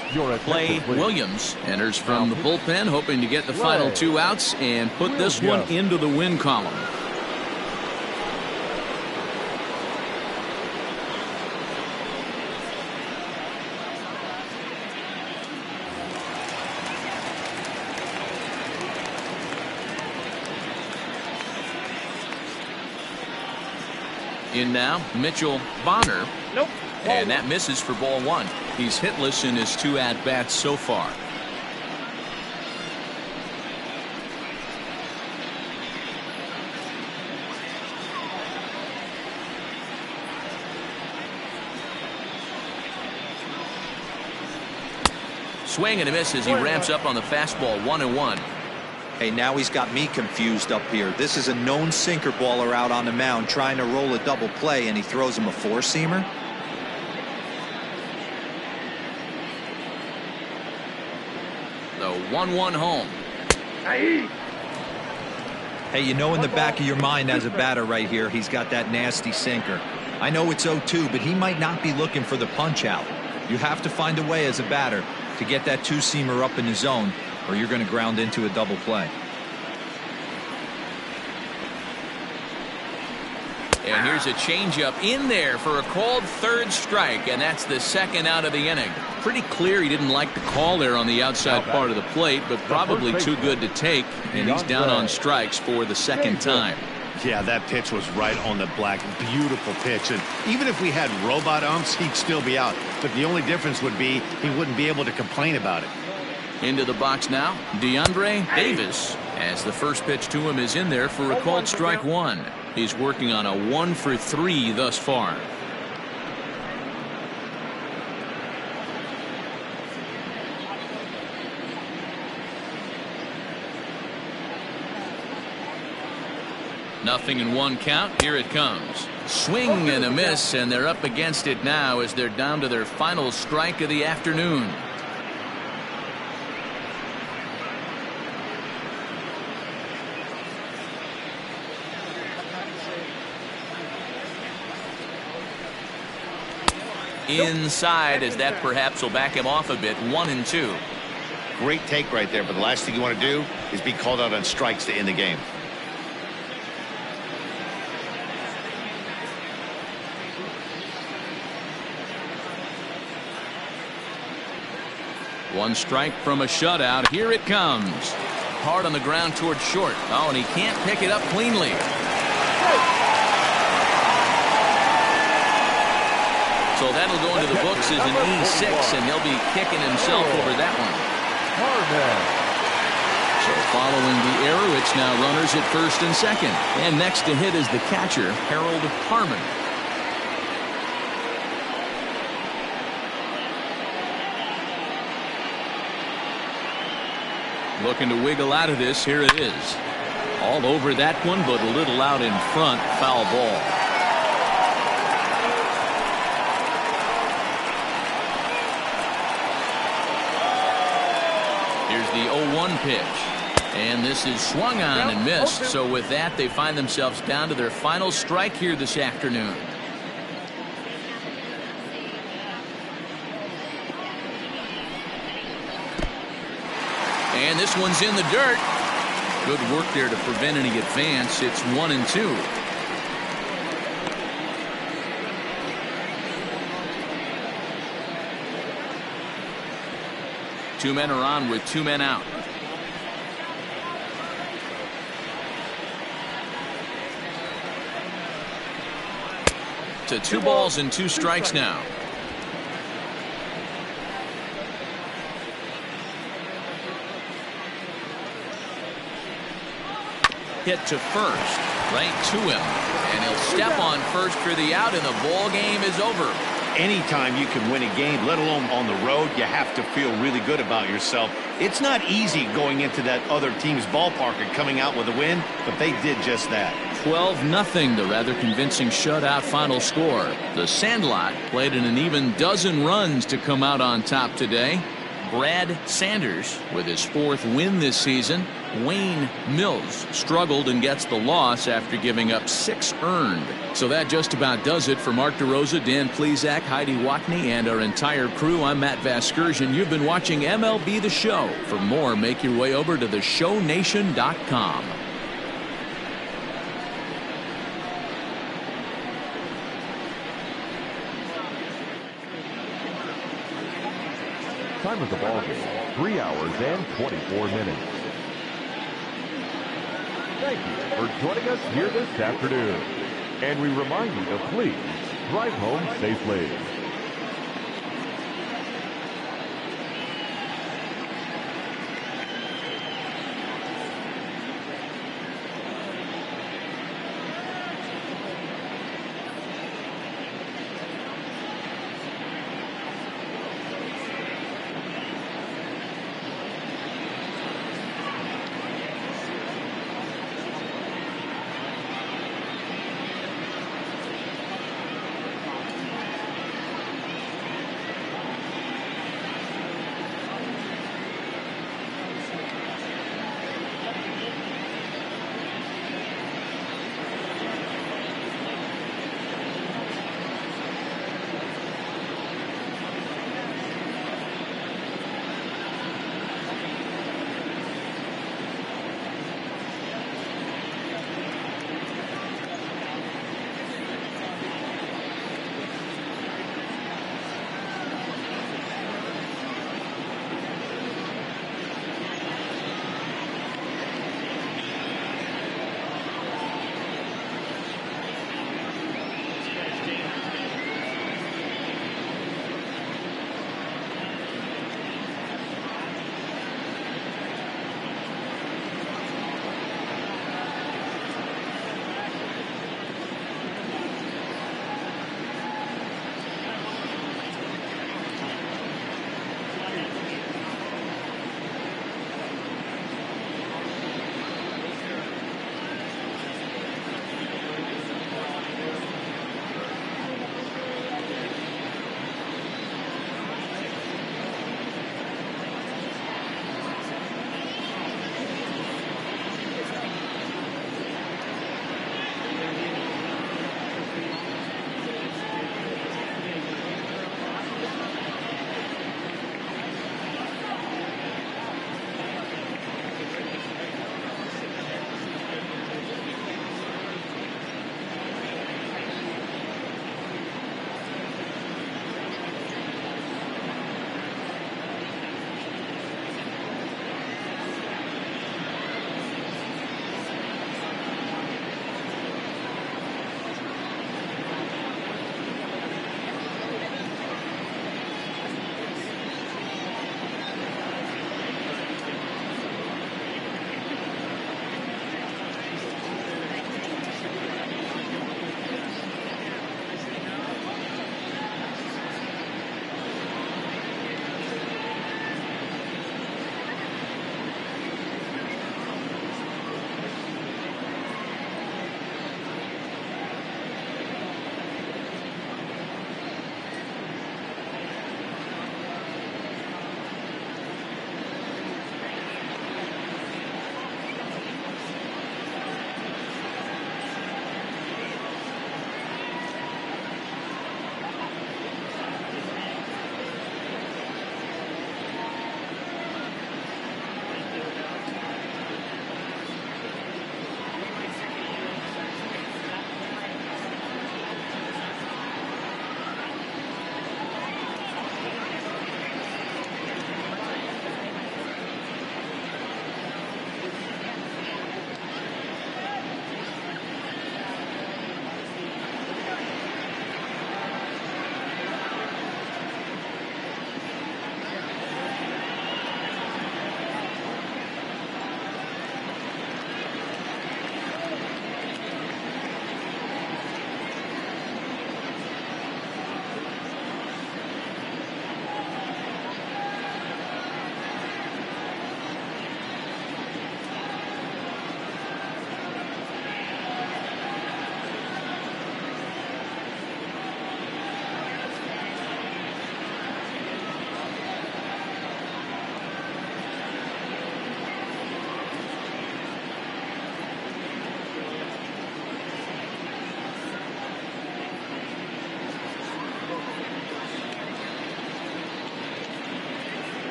Clay Williams enters from the bullpen, hoping to get the final 2 outs and put this one into the win column. In now, Mitchell Bonner. Nope. And that misses for ball 1. He's hitless in his 2 at-bats so far. Swing and a miss as he ramps up on the fastball. 1-1. Hey, now he's got me confused up here. This is a known sinker baller out on the mound trying to roll a double play, and he throws him a 4-seamer. The 1-1 home. Hey, you know in the back of your mind as a batter right here, he's got that nasty sinker. I know it's 0-2, but he might not be looking for the punch out. You have to find a way as a batter to get that 2-seamer up in the zone, or you're going to ground into a double play. And here's a changeup in there for a called 3rd strike, and that's the 2nd out of the inning. Pretty clear he didn't like the call there on the outside part of the plate, but probably too good to take, and he's down on strikes for the 2nd time. Yeah, that pitch was right on the black. Beautiful pitch. And even if we had robot umps, he'd still be out. But the only difference would be he wouldn't be able to complain about it. Into the box now, DeAndre Davis, as the first pitch to him is in there for a called strike 1. He's working on a 1-for-3 thus far. Nothing in 1 count. Here it comes. Swing and a miss, and they're up against it now as they're down to their final strike of the afternoon. Inside, as that perhaps will back him off a bit. 1-2. Great take right there, but the last thing you want to do is be called out on strikes to end the game. One strike from a shutout. Here it comes. Hard on the ground towards short. Oh, and he can't pick it up cleanly. So that'll go into the books as an E6, and he'll be kicking himself over that one. So following the error, it's now runners at 1st and 2nd. And next to hit is the catcher, Harold Harmon. Looking to wiggle out of this. Here it is. All over that one, but a little out in front. Foul ball. Here's the 0-1 pitch. And this is swung on and missed. So with that, they find themselves down to their final strike here this afternoon. And this one's in the dirt. Good work there to prevent any advance. It's 1-2. Two men are on with 2 men out. To 2 balls and 2 strikes now. Hit to first. right to him. And he'll step on first for the out, and the ball game is over. Anytime you can win a game, let alone on the road, you have to feel really good about yourself. It's not easy going into that other team's ballpark and coming out with a win, but they did just that. 12-0, the rather convincing shutout final score. The Sandlot played in an even dozen runs to come out on top today. Brad Sanders with his 4th win this season. Wayne Mills struggled and gets the loss after giving up 6 earned. So that just about does it for Mark DeRosa, Dan Plesac, Heidi Watney, and our entire crew. I'm Matt Vasgersian. You've been watching MLB The Show. For more, make your way over to theshownation.com. Time of the ball game, 3 hours and 24 minutes. Thank you for joining us here this afternoon. And we remind you to please drive home safely.